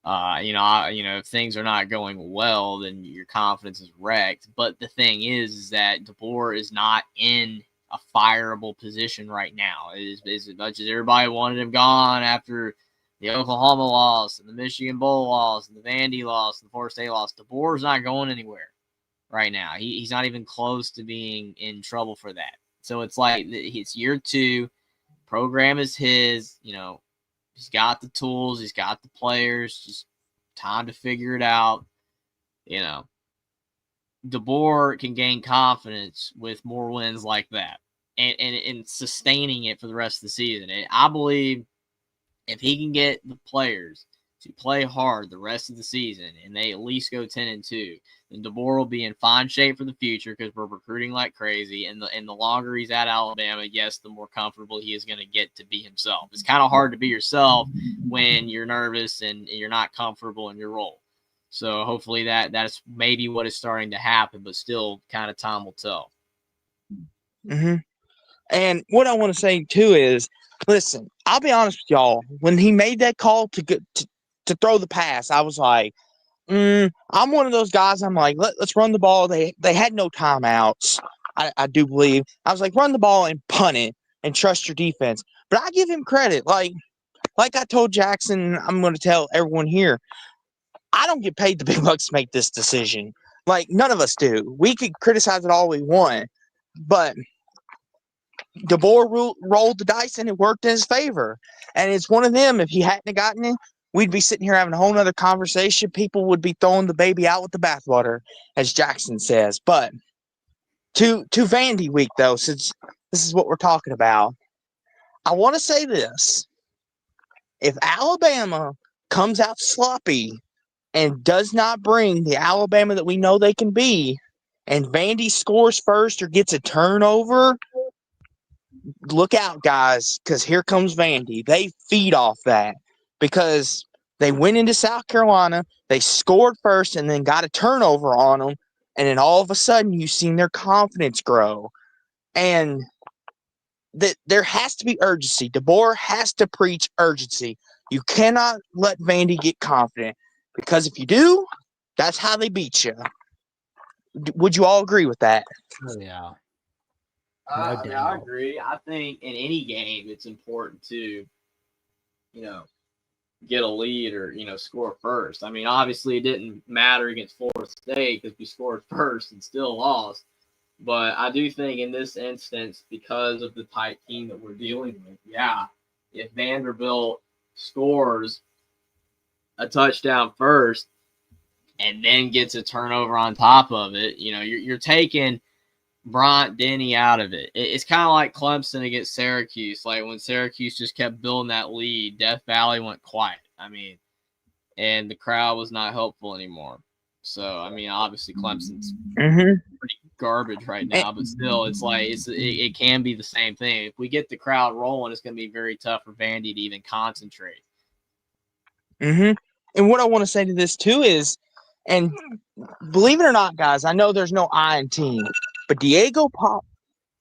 If things are not going well, then your confidence is wrecked. But the thing is that DeBoer is not in a fireable position right now. As much as everybody wanted him gone after the Oklahoma loss and the Michigan Bowl loss and the Vandy loss and the Florida State loss, DeBoer's not going anywhere right now. He's not even close to being in trouble for that. So it's like it's year 2. Program is his. He's got the tools. He's got the players. Just time to figure it out. DeBoer can gain confidence with more wins like that and sustaining it for the rest of the season. And I believe if he can get the players to play hard the rest of the season and they at least go 10-2, then DeBoer will be in fine shape for the future because we're recruiting like crazy. And the longer he's at Alabama, yes, the more comfortable he is going to get to be himself. It's kind of hard to be yourself when you're nervous and you're not comfortable in your role. So hopefully that's maybe what is starting to happen, but still kind of time will tell. Mm-hmm. And what I want to say, too, is, listen, I'll be honest with y'all. When he made that call to throw the pass, I was like, I'm one of those guys. I'm like, let's run the ball. They had no timeouts, I do believe. I was like, run the ball and punt it and trust your defense. But I give him credit. Like I told Jackson, I'm going to tell everyone here, I don't get paid the big bucks to make this decision. Like, none of us do. We could criticize it all we want, but DeBoer rolled the dice and it worked in his favor. And it's one of them. If he hadn't gotten it, we'd be sitting here having a whole nother conversation. People would be throwing the baby out with the bathwater, as Jackson says. But to Vandy week though, since this is what we're talking about. I want to say this: if Alabama comes out sloppy and does not bring the Alabama that we know they can be, and Vandy scores first or gets a turnover, look out, guys, because here comes Vandy. They feed off that because they went into South Carolina, they scored first, and then got a turnover on them, and then all of a sudden you've seen their confidence grow. And that there has to be urgency. DeBoer has to preach urgency. You cannot let Vandy get confident, because if you do, that's how they beat you. Would you all agree with that? Oh, yeah. I mean, I agree. I think in any game, it's important to, get a lead or, score first. I mean, obviously it didn't matter against Florida State because we scored first and still lost. But I do think in this instance, because of the type team that we're dealing with, if Vanderbilt scores a touchdown first and then gets a turnover on top of it, you're taking Bryant Denny out of it. It's kind of like Clemson against Syracuse. Like when Syracuse just kept building that lead, Death Valley went quiet. I mean, and the crowd was not helpful anymore. So, I mean, obviously Clemson's pretty garbage right now, but still, it's like it can be the same thing. If we get the crowd rolling, it's going to be very tough for Vandy to even concentrate. And what I want to say to this too is, and believe it or not, guys, I know there's no I in team, but Diego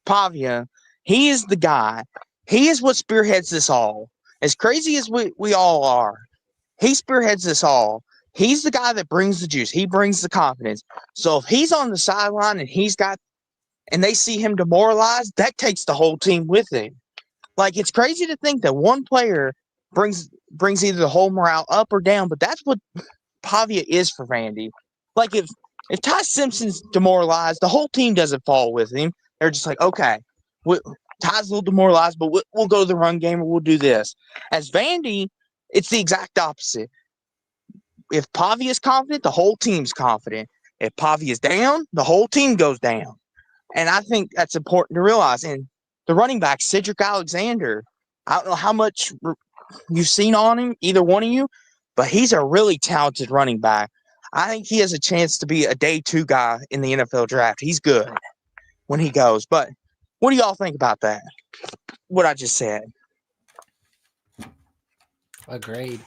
Pavia, he is the guy. He is what spearheads this all. As crazy as we all are, he spearheads this all. He's the guy that brings the juice. He brings the confidence. So if he's on the sideline and they see him demoralized, that takes the whole team with him. Like, it's crazy to think that one player brings either the whole morale up or down, but that's what Pavia is for Vandy. Like, if Ty Simpson's demoralized, the whole team doesn't fall with him. They're just like, okay, Ty's a little demoralized, but we'll go to the run game or we'll do this. As Vandy, it's the exact opposite. If Pavia is confident, the whole team's confident. If Pavia is down, the whole team goes down. And I think that's important to realize. And the running back, Cedric Alexander, I don't know how much you've seen on him, either one of you, but he's a really talented running back. I think he has a chance to be a day 2 guy in the NFL draft. He's good when he goes. But what do y'all think about that? What I just said. Agreed.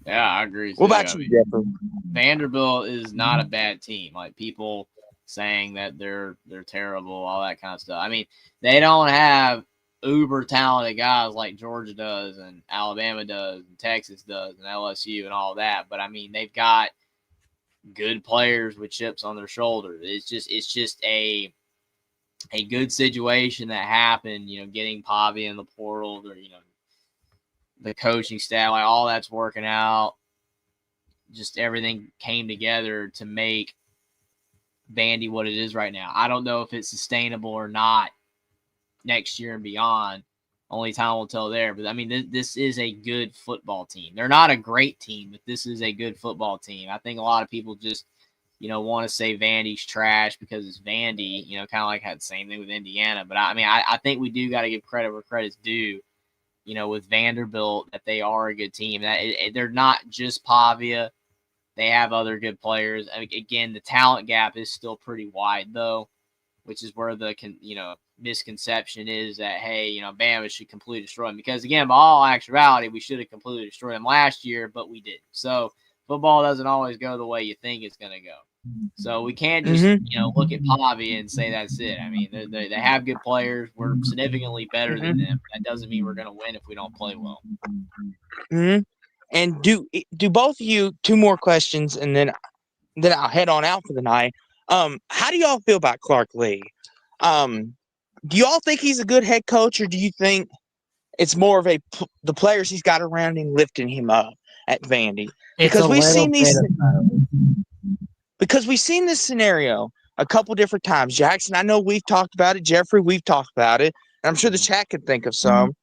Yeah, I agree. What about you, Jeffrey? Vanderbilt is not a bad team. Like people saying that they're terrible, all that kind of stuff. I mean, they don't have uber talented guys like Georgia does and Alabama does and Texas does and LSU and all that. But I mean, they've got good players with chips on their shoulders. It's just a good situation that happened, getting Pavia in the portal or, the coaching staff, like all that's working out. Just everything came together to make Vandy what it is right now. I don't know if it's sustainable or not next year and beyond. Only time will tell there. But, I mean, this is a good football team. They're not a great team, but this is a good football team. I think a lot of people just, want to say Vandy's trash because it's Vandy, kind of like had the same thing with Indiana. But, I think we do got to give credit where credit's due, with Vanderbilt, that they are a good team. That they're not just Pavia. They have other good players. I mean, again, the talent gap is still pretty wide, though, which is where the misconception is that, hey, Bama should completely destroy them. Because, again, by all actuality, we should have completely destroyed them last year, but we didn't. So football doesn't always go the way you think it's going to go. So we can't just, look at Pavia and say that's it. I mean, they have good players. We're significantly better than them. That doesn't mean we're going to win if we don't play well. And do both of you, 2 more questions, and then I'll head on out for the night. How do y'all feel about Clark Lee? Do y'all think he's a good head coach, or do you think it's more of the players he's got around him lifting him up at Vandy? Because we've seen this scenario a couple different times. Jackson, I know we've talked about it. Jeffrey, we've talked about it. And I'm sure the chat could think of some.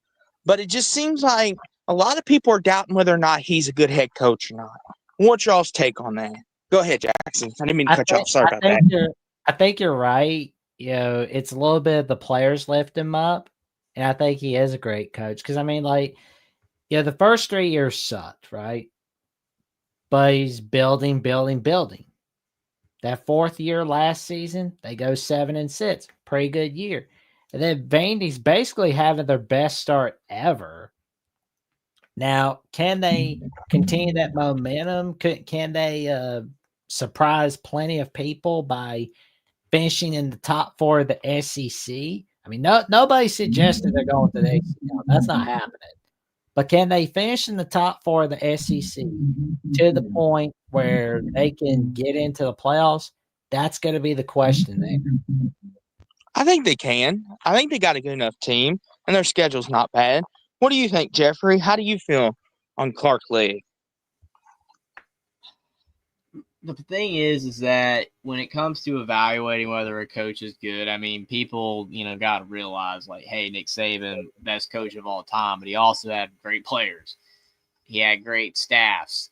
But it just seems like a lot of people are doubting whether or not he's a good head coach or not. What's y'all's take on that? Go ahead, Jackson. I didn't mean to cut you off. Sorry about that. I think you're right. It's a little bit of the players lift him up, and I think he is a great coach. Because I mean, like, the first 3 years sucked, right? But he's building, building, building. That 4th year last season, they go 7-6, pretty good year. And then Vandy's basically having their best start ever. Now, can they continue that momentum? Can they surprise plenty of people by finishing in the top 4 of the SEC? I mean, nobody suggested they're going to the ACC. That's not happening. But can they finish in the top 4 of the SEC to the point where they can get into the playoffs? That's going to be the question there. I think they can. I think they got a good enough team, and their schedule's not bad. What do you think, Jeffrey? How do you feel on Clark Lee? The thing is that when it comes to evaluating whether a coach is good, I mean, people, got to realize, like, hey, Nick Saban, best coach of all time, but he also had great players. He had great staffs.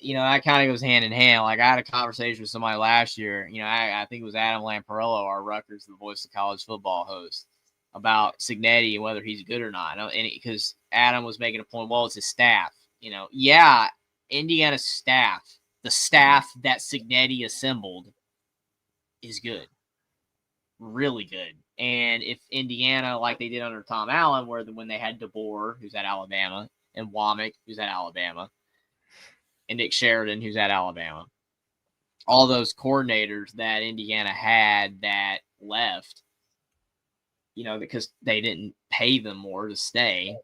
That kind of goes hand in hand. Like, I had a conversation with somebody last year. I think it was Adam Lamparello, our Rutgers, the Voice of College Football host, about Cignetti and whether he's good or not. And because Adam was making a point, well, it's his staff. Yeah, Indiana's staff, the staff that Cignetti assembled, is good, really good. And if Indiana, like they did under Tom Allen, when they had DeBoer, who's at Alabama, and Womack, who's at Alabama, and Nick Sheridan, who's at Alabama, all those coordinators that Indiana had that left, because they didn't pay them more to stay,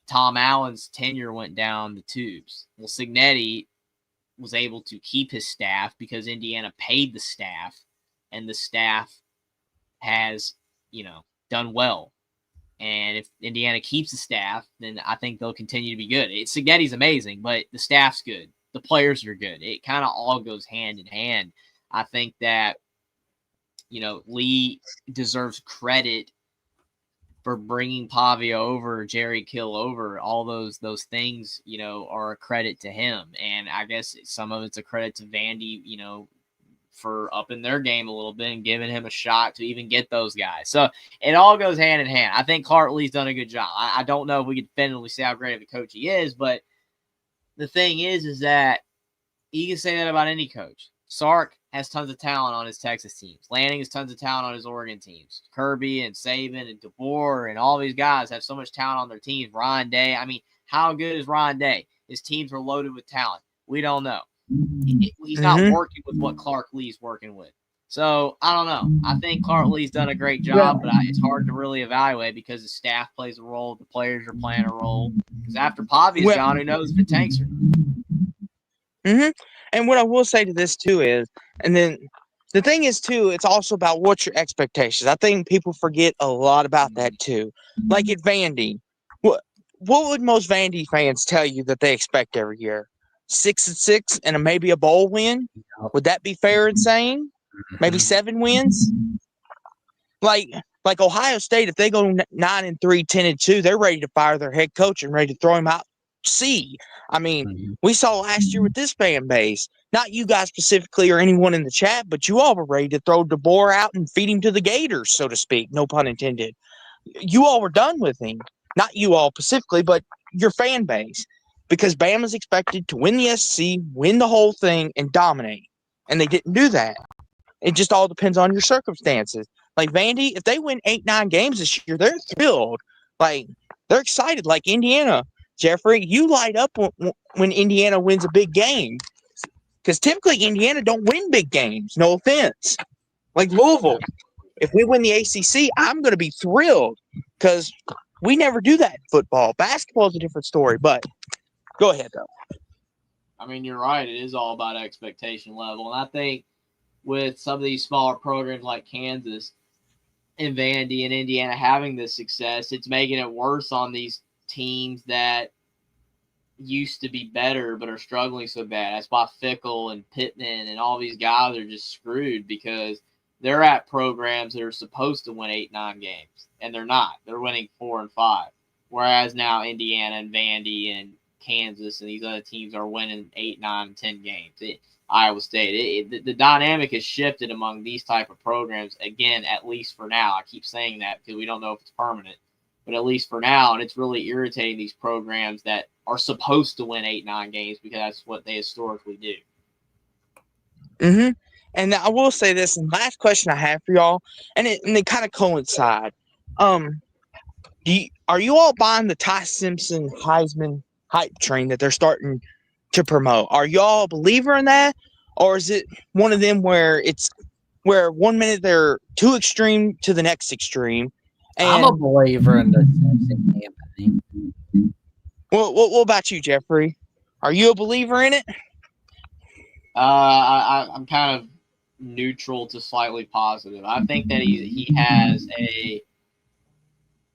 Tom Allen's tenure went down the tubes. Well, Cignetti was able to keep his staff because Indiana paid the staff, and the staff has, done well. And if Indiana keeps the staff, then I think they'll continue to be good. Cignetti's amazing, but the staff's good. The players are good. It kind of all goes hand in hand. I think that, Lee deserves credit for bringing Pavia over, Jerry Kill over. All those things, are a credit to him. And I guess some of it's a credit to Vandy, for upping their game a little bit and giving him a shot to even get those guys. So it all goes hand in hand. I think Clark Lee's done a good job. I don't know if we can definitively say how great of a coach he is, but the thing is that you can say that about any coach. Sark has tons of talent on his Texas teams. Lanning has tons of talent on his Oregon teams. Kirby and Saban and DeBoer and all these guys have so much talent on their teams. Ron Day. I mean, how good is Ron Day? His teams are loaded with talent. We don't know. He's not working with what Clark Lee's working with. So, I don't know. I think Clark Lee's done a great job, but it's hard to really evaluate because the staff plays a role, the players are playing a role. Because after Pavia's gone, who knows if it tanks her. And what I will say to this, too, is, and then the thing is, too, it's also about what's your expectations. I think people forget a lot about that, too. Like at Vandy, what would most Vandy fans tell you that they expect every year? 6-6 and maybe a bowl win? Would that be fair in saying? Maybe 7 wins? Like Ohio State, if they go 9-3, 10-2, they're ready to fire their head coach and ready to throw him out. I mean, we saw last year with this fan base, not you guys specifically or anyone in the chat, but you all were ready to throw DeBoer out and feed him to the Gators, so to speak. No pun intended. You all were done with him. Not you all specifically, but your fan base. Because Bama's expected to win the SEC, win the whole thing, and dominate. And they didn't do that. It just all depends on your circumstances. Like Vandy, if they win 8-9 games this year, they're thrilled. Like, they're excited. Like Indiana. Jeffrey, you light up when Indiana wins a big game. Because typically Indiana don't win big games. No offense. Like Louisville. If we win the ACC, I'm going to be thrilled. Because we never do that in football. Basketball is a different story. But go ahead, though. I mean, you're right. It is all about expectation level. And I think with some of these smaller programs like Kansas and Vandy and Indiana having this success, it's making it worse on these teams that used to be better but are struggling so bad. That's why Fickle and Pittman and all these guys are just screwed because they're at programs that are supposed to win 8-9 games, and they're not. They're winning 4 and 5. Whereas now Indiana and Vandy and Kansas and these other teams are winning 8, 9, 10 games. Iowa State. The dynamic has shifted among these type of programs, again, at least for now. I keep saying that because we don't know if it's permanent, but at least for now, and it's really irritating these programs that are supposed to win 8, 9 games because that's what they historically do. Mm-hmm. And I will say this, and last question I have for y'all, and they kind of coincide. Are you all buying the Ty Simpson Heisman hype train that they're starting to promote? Are y'all a believer in that, or is it one of them where 1 minute they're too extreme to the next extreme? I'm a believer in the Simpson campaign. What about you, Jeffrey? Are you a believer in it? I'm kind of neutral to slightly positive. I think that he has a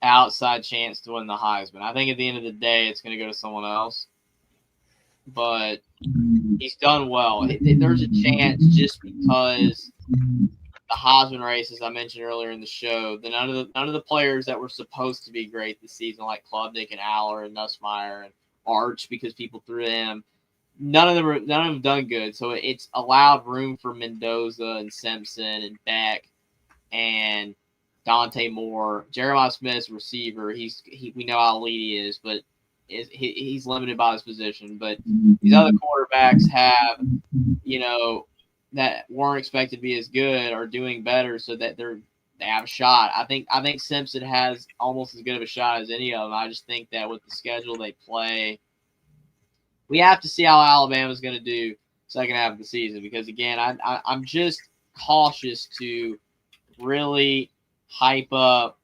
outside chance to win the Heisman. I think at the end of the day, it's going to go to someone else. But he's done well. There's a chance just because the Heisman race, as I mentioned earlier in the show, none of the players that were supposed to be great this season, like Klubnik and Aller and Nussmeier and Arch, because people threw him, none of them have done good. So it's allowed room for Mendoza and Simpson and Beck and Dante Moore. Jeremiah Smith's receiver. We know how elite he is, but he's limited by his position. But these other quarterbacks have, that weren't expected to be as good are doing better, so that they have a shot. I think Simpson has almost as good of a shot as any of them. I just think that with the schedule they play, we have to see how Alabama's going to do second half of the season, because again, I'm just cautious to really hype up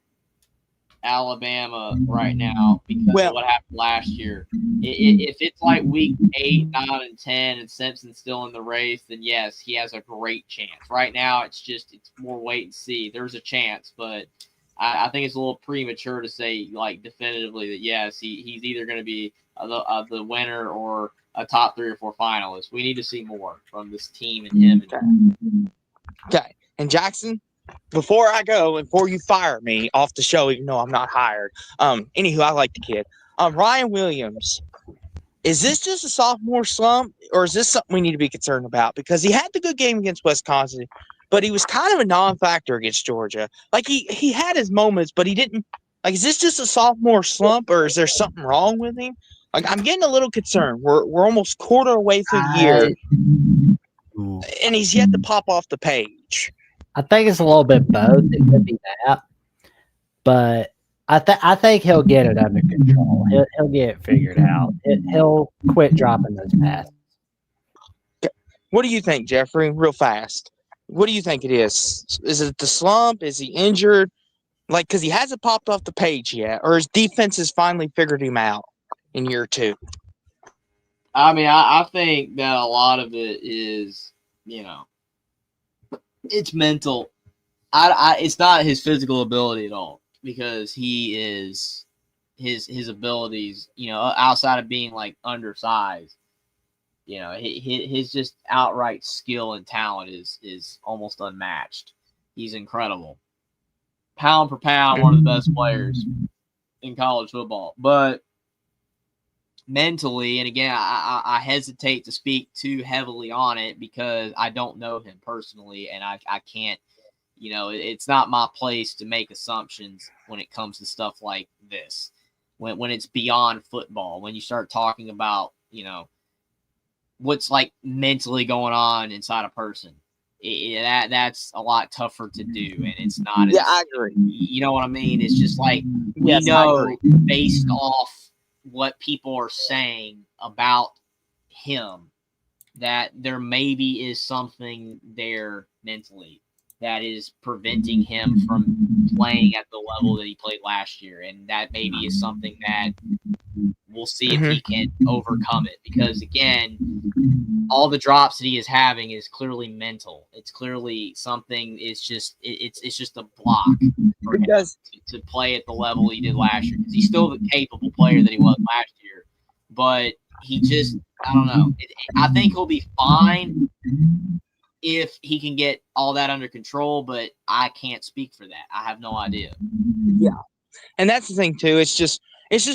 Alabama right now because of what happened last year. If it's like week 8, 9, and 10 and Simpson's still in the race, then yes, he has a great chance. Right now, it's more wait and see. There's a chance, but I think it's a little premature to say like definitively that yes, he's either going to be the winner or a top 3 or 4 finalist. We need to see more from this team and him. Okay. And Jackson, before I go and before you fire me off the show, even though I'm not hired, anywho, I like the kid. Ryan Williams, is this just a sophomore slump, or is this something we need to be concerned about? Because he had the good game against Wisconsin, but he was kind of a non-factor against Georgia. Like he had his moments, but he didn't. Like, is this just a sophomore slump, or is there something wrong with him? Like, I'm getting a little concerned. We're almost quarter away through the year, and he's yet to pop off the page. I think it's a little bit both. It could be that, but I think he'll get it under control. He'll get it figured out. He'll quit dropping those passes. What do you think, Jeffrey? Real fast. What do you think it is? Is it the slump? Is he injured? Like, because he hasn't popped off the page yet, or his defense has finally figured him out in year 2? I mean, I think that a lot of it is, it's mental. It's not his physical ability at all, because he is his abilities, outside of being like undersized, his just outright skill and talent is almost unmatched. He's incredible. Pound for pound, one of the best players in college football. But mentally, and again, I hesitate to speak too heavily on it because I don't know him personally, and I can't, it's not my place to make assumptions when it comes to stuff like this. When it's beyond football, when you start talking about, what's like mentally going on inside a person, that's a lot tougher to do, and it's not. Yeah, I agree. You know what I mean? It's just like we know based off what people are saying about him that there maybe is something there mentally that is preventing him from playing at the level that he played last year, and that maybe is something that we'll see if he can overcome it, because again, all the drops that he is having is clearly mental. It's clearly something. It's just a block for him to play at the level he did last year, because he's still the capable player that he was last year, but he just, I don't know. I think he'll be fine if he can get all that under control, but I can't speak for that. I have no idea. Yeah. And that's the thing too. It's just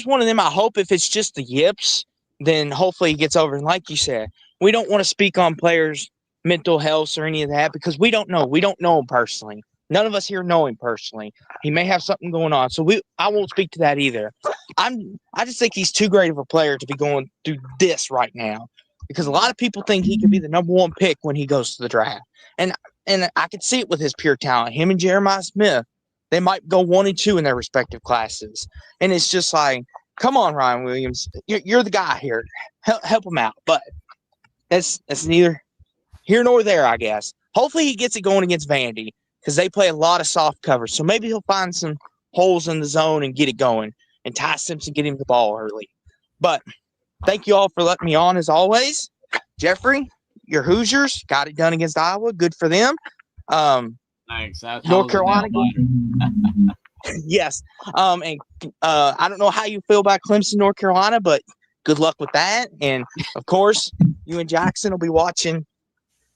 one of them. I hope if it's just the yips, then hopefully he gets over. And like you said, we don't want to speak on players' mental health or any of that because we don't know. We don't know him personally. None of us here know him personally. He may have something going on, so I won't speak to that either. I just think he's too great of a player to be going through this right now because a lot of people think he could be the number one pick when he goes to the draft, and I can see it with his pure talent. Him and Jeremiah Smith, they might go 1 and 2 in their respective classes, and it's just like, come on, Ryan Williams, you're the guy here. Help him out, but that's neither here nor there, I guess. Hopefully he gets it going against Vandy because they play a lot of soft coverage. So maybe he'll find some holes in the zone and get it going, and Ty Simpson get him the ball early. But thank you all for letting me on as always. Jeffrey, your Hoosiers got it done against Iowa. Good for them. Thanks. That North was a Carolina. Yes. And I don't know how you feel about Clemson, North Carolina, but good luck with that. And of course, you and Jackson will be watching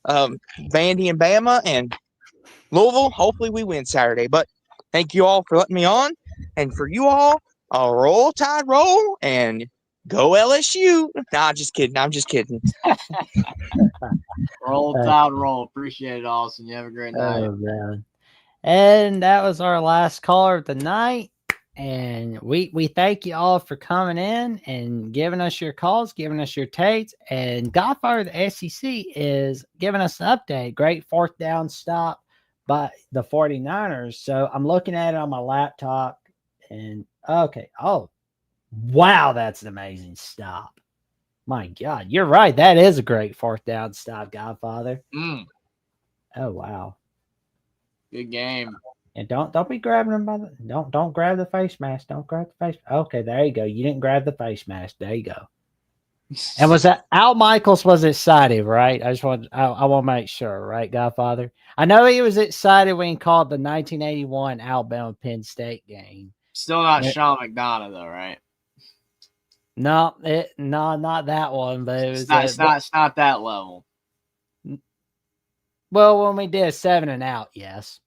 Vandy and Bama, and Louisville. Hopefully we win Saturday. But thank you all for letting me on. And for you all, roll Tide roll and go LSU. Nah, just kidding. I'm just kidding. Roll Tide roll. Appreciate it, Austin. You have a great night. Oh, man. And that was our last caller of the night. And we thank you all for coming in and giving us your calls, giving us your takes. And Godfather of the SEC is giving us an update. Great fourth down stop by the 49ers. So I'm looking at it on my laptop and okay. Oh, wow. That's an amazing stop. My God. You're right. That is a great fourth down stop, Godfather. Oh, wow. Good game. And don't be grabbing them by the don't grab the face mask. Don't grab the face. Okay, there you go. You didn't grab the face mask. There you go. And was that Al Michaels was excited, right? I want to make sure, right, Godfather? I know he was excited when he called the 1981 Alabama Penn State game. Still not Sean McDonough though, right? No, not that one, but it was it's not that level. Well, when we did 7 and out, yes.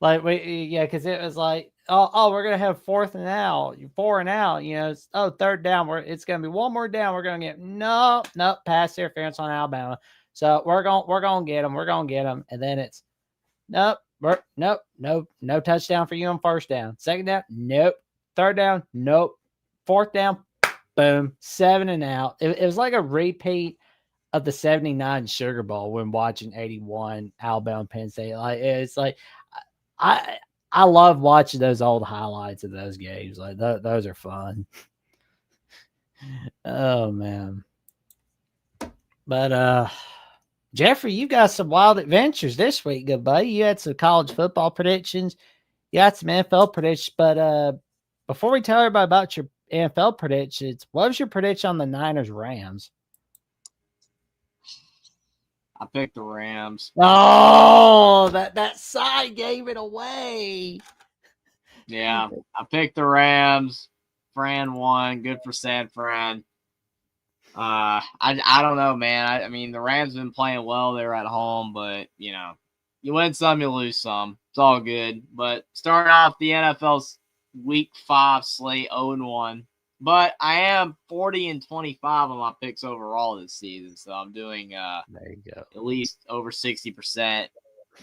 Like because it was like, we're gonna have 4th and out, 4 and out, third down. It's gonna be one more down. We're gonna get no pass interference on Alabama. So we're gonna get them, and then it's no touchdown for you on first down. Second down, nope. Third down, nope. Fourth down, boom, 7 and out. It was like a repeat of the 79 Sugar Bowl when watching 81 Alabama Penn State. Like it's like I love watching those old highlights of those games. Like those are fun. Oh man. But Jeffrey, you got some wild adventures this week, good buddy. You had some college football predictions. You got some NFL predictions, but before we tell everybody about your NFL predictions, what was your prediction on the Niners Rams? I picked the Rams. Oh, that side gave it away. Yeah, I picked the Rams. Fran won. Good for San Fran. I don't know, man. I mean, the Rams have been playing well. They were at home, but, you win some, you lose some. It's all good. But starting off the NFL's Week 5 slate 0-1. But I am 40-25 on my picks overall this season, so I'm doing there you go. At least over 60%.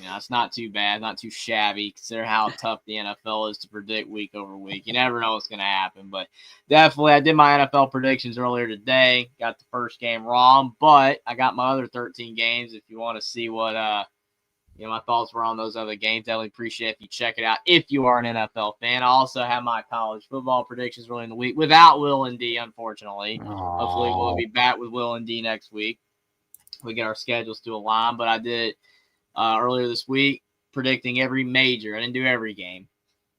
It's not too bad, not too shabby. Consider how tough the NFL is to predict week over week. You never know what's going to happen, but definitely I did my NFL predictions earlier today. Got the first game wrong, but I got my other 13 games. If you want to see what my thoughts were on those other games, definitely appreciate if you check it out if you are an NFL fan. I also have my college football predictions early in the week without Will and D, unfortunately. Aww. Hopefully we'll be back with Will and D next week. We get our schedules to align, but I did earlier this week predicting every major. I didn't do every game,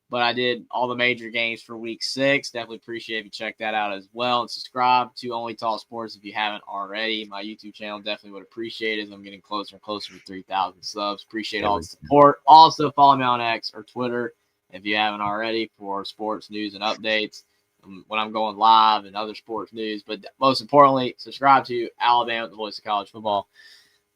but I did all the major games for week 6. Definitely appreciate if you check that out as well, and subscribe to Only Talk Sports if you haven't already. My YouTube channel definitely would appreciate it as I'm getting closer and closer to 3,000 subs. Appreciate all the support. Also follow me on X or Twitter if you haven't already for sports news and updates when I'm going live and other sports news. But most importantly, subscribe to Alabama, the voice of college football.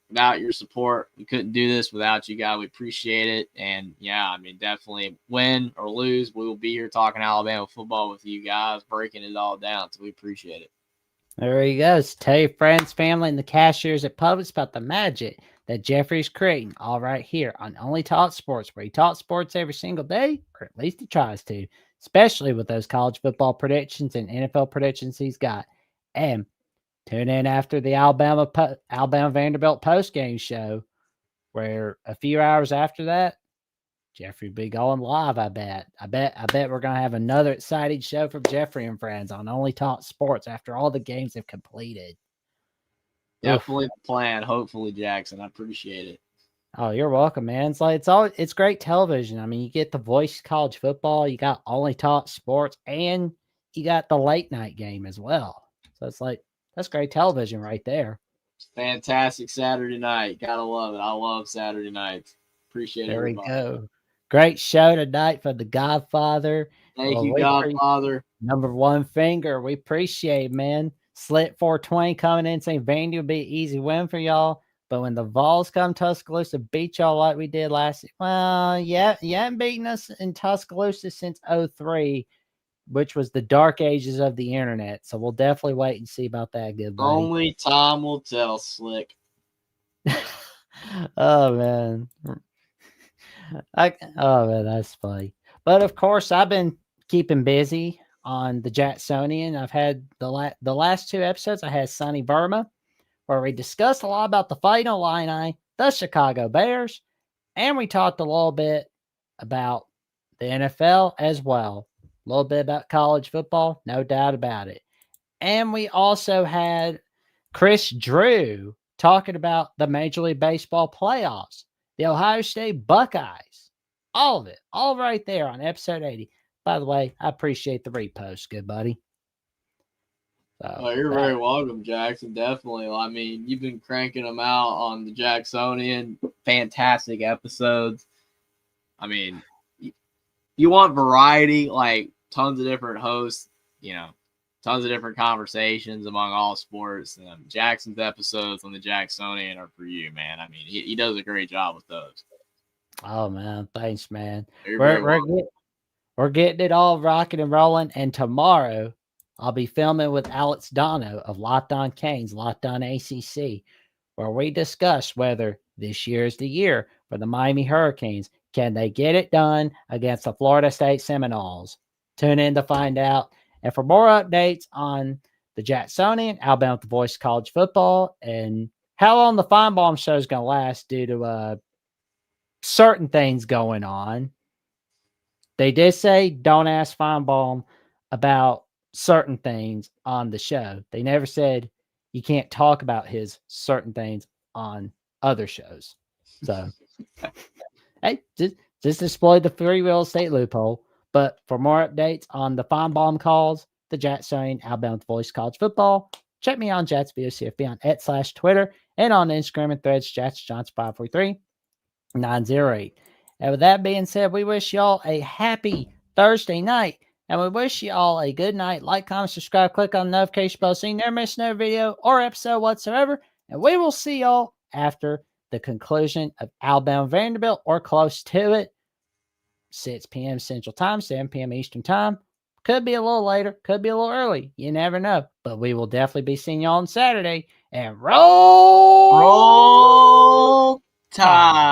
without your support. We couldn't do this without you guys. We appreciate it. And yeah, I mean, definitely win or lose, we will be here talking Alabama football with you guys, breaking it all down. So we appreciate it. There he goes. Tell your friends, family, and the cashiers at Publix about the magic that Jeffrey's creating all right here on Only Talk Sports, where he talks sports every single day, or at least he tries to, especially with those college football predictions and NFL predictions he's got. And tune in after the Alabama Vanderbilt postgame show, where a few hours after that, Jeffrey will be going live. I bet we're gonna have another exciting show from Jeffrey and friends on Only Talk Sports after all the games have completed. Definitely the plan. Hopefully, Jackson. I appreciate it. Oh, you're welcome, man. It's great television. I mean, you get the voice college football, you got Only Talk Sports, and you got the late night game as well. So it's like that's great television right there. Fantastic Saturday night. Gotta love it. I love Saturday nights. Appreciate it. There we everybody. go. Great show tonight for the Godfather. Thank you, Godfather. Number one finger. We appreciate, man. Slit 420 coming in saying Vandy will be an easy win for y'all. But when the Vols come Tuscaloosa, beat y'all like we did last year. Well, yeah, you haven't beaten us in Tuscaloosa since 03, which was the dark ages of the internet. So we'll definitely wait and see about that, good buddy. Only time will tell, Slick. Oh, man. Oh, man, that's funny. But, of course, I've been keeping busy on the Jacksonian. I've had the last two episodes, I had Sonny Burma, where we discussed a lot about the Fighting Illini, the Chicago Bears, and we talked a little bit about the NFL as well. A little bit about college football, no doubt about it. And we also had Chris Drew talking about the Major League Baseball playoffs, the Ohio State Buckeyes, all of it, all right there on episode 80. By the way, I appreciate the repost, good buddy. So, you're very welcome, Jackson. Definitely. I mean, you've been cranking them out on the Jacksonian. Fantastic episodes. I mean, you want variety, like tons of different hosts, tons of different conversations among all sports. Jackson's episodes on the Jacksonian are for you, man. I mean, he does a great job with those. Oh, man. Thanks, man. We're getting it all rocking and rolling. And tomorrow, I'll be filming with Alex Dono of Locked On Canes, Locked On ACC, where we discuss whether this year is the year for the Miami Hurricanes. Can they get it done against the Florida State Seminoles? Tune in to find out. And for more updates on the Jacksonian, Alabama with the Voice College Football, and how long the Feinbaum show is going to last due to certain things going on. They did say don't ask Feinbaum about certain things on the show. They never said you can't talk about his certain things on other shows. So, hey, just exploit the free real estate loophole. But for more updates on the Feinbaum calls, the Jacksonian, Alabama with Voice College Football, check me on Jats VOCFB on @/Twitter and on Instagram and Threads, Jats Johnson 543-908. And with that being said, we wish y'all a happy Thursday night. And we wish you all a good night. Like, comment, subscribe, click on the notification bell so you never miss no video or episode whatsoever. And we will see y'all after the conclusion of Alabama Vanderbilt or close to it. 6 p.m. Central Time, 7 p.m. Eastern Time. Could be a little later, could be a little early. You never know. But we will definitely be seeing y'all on Saturday. And roll Tide.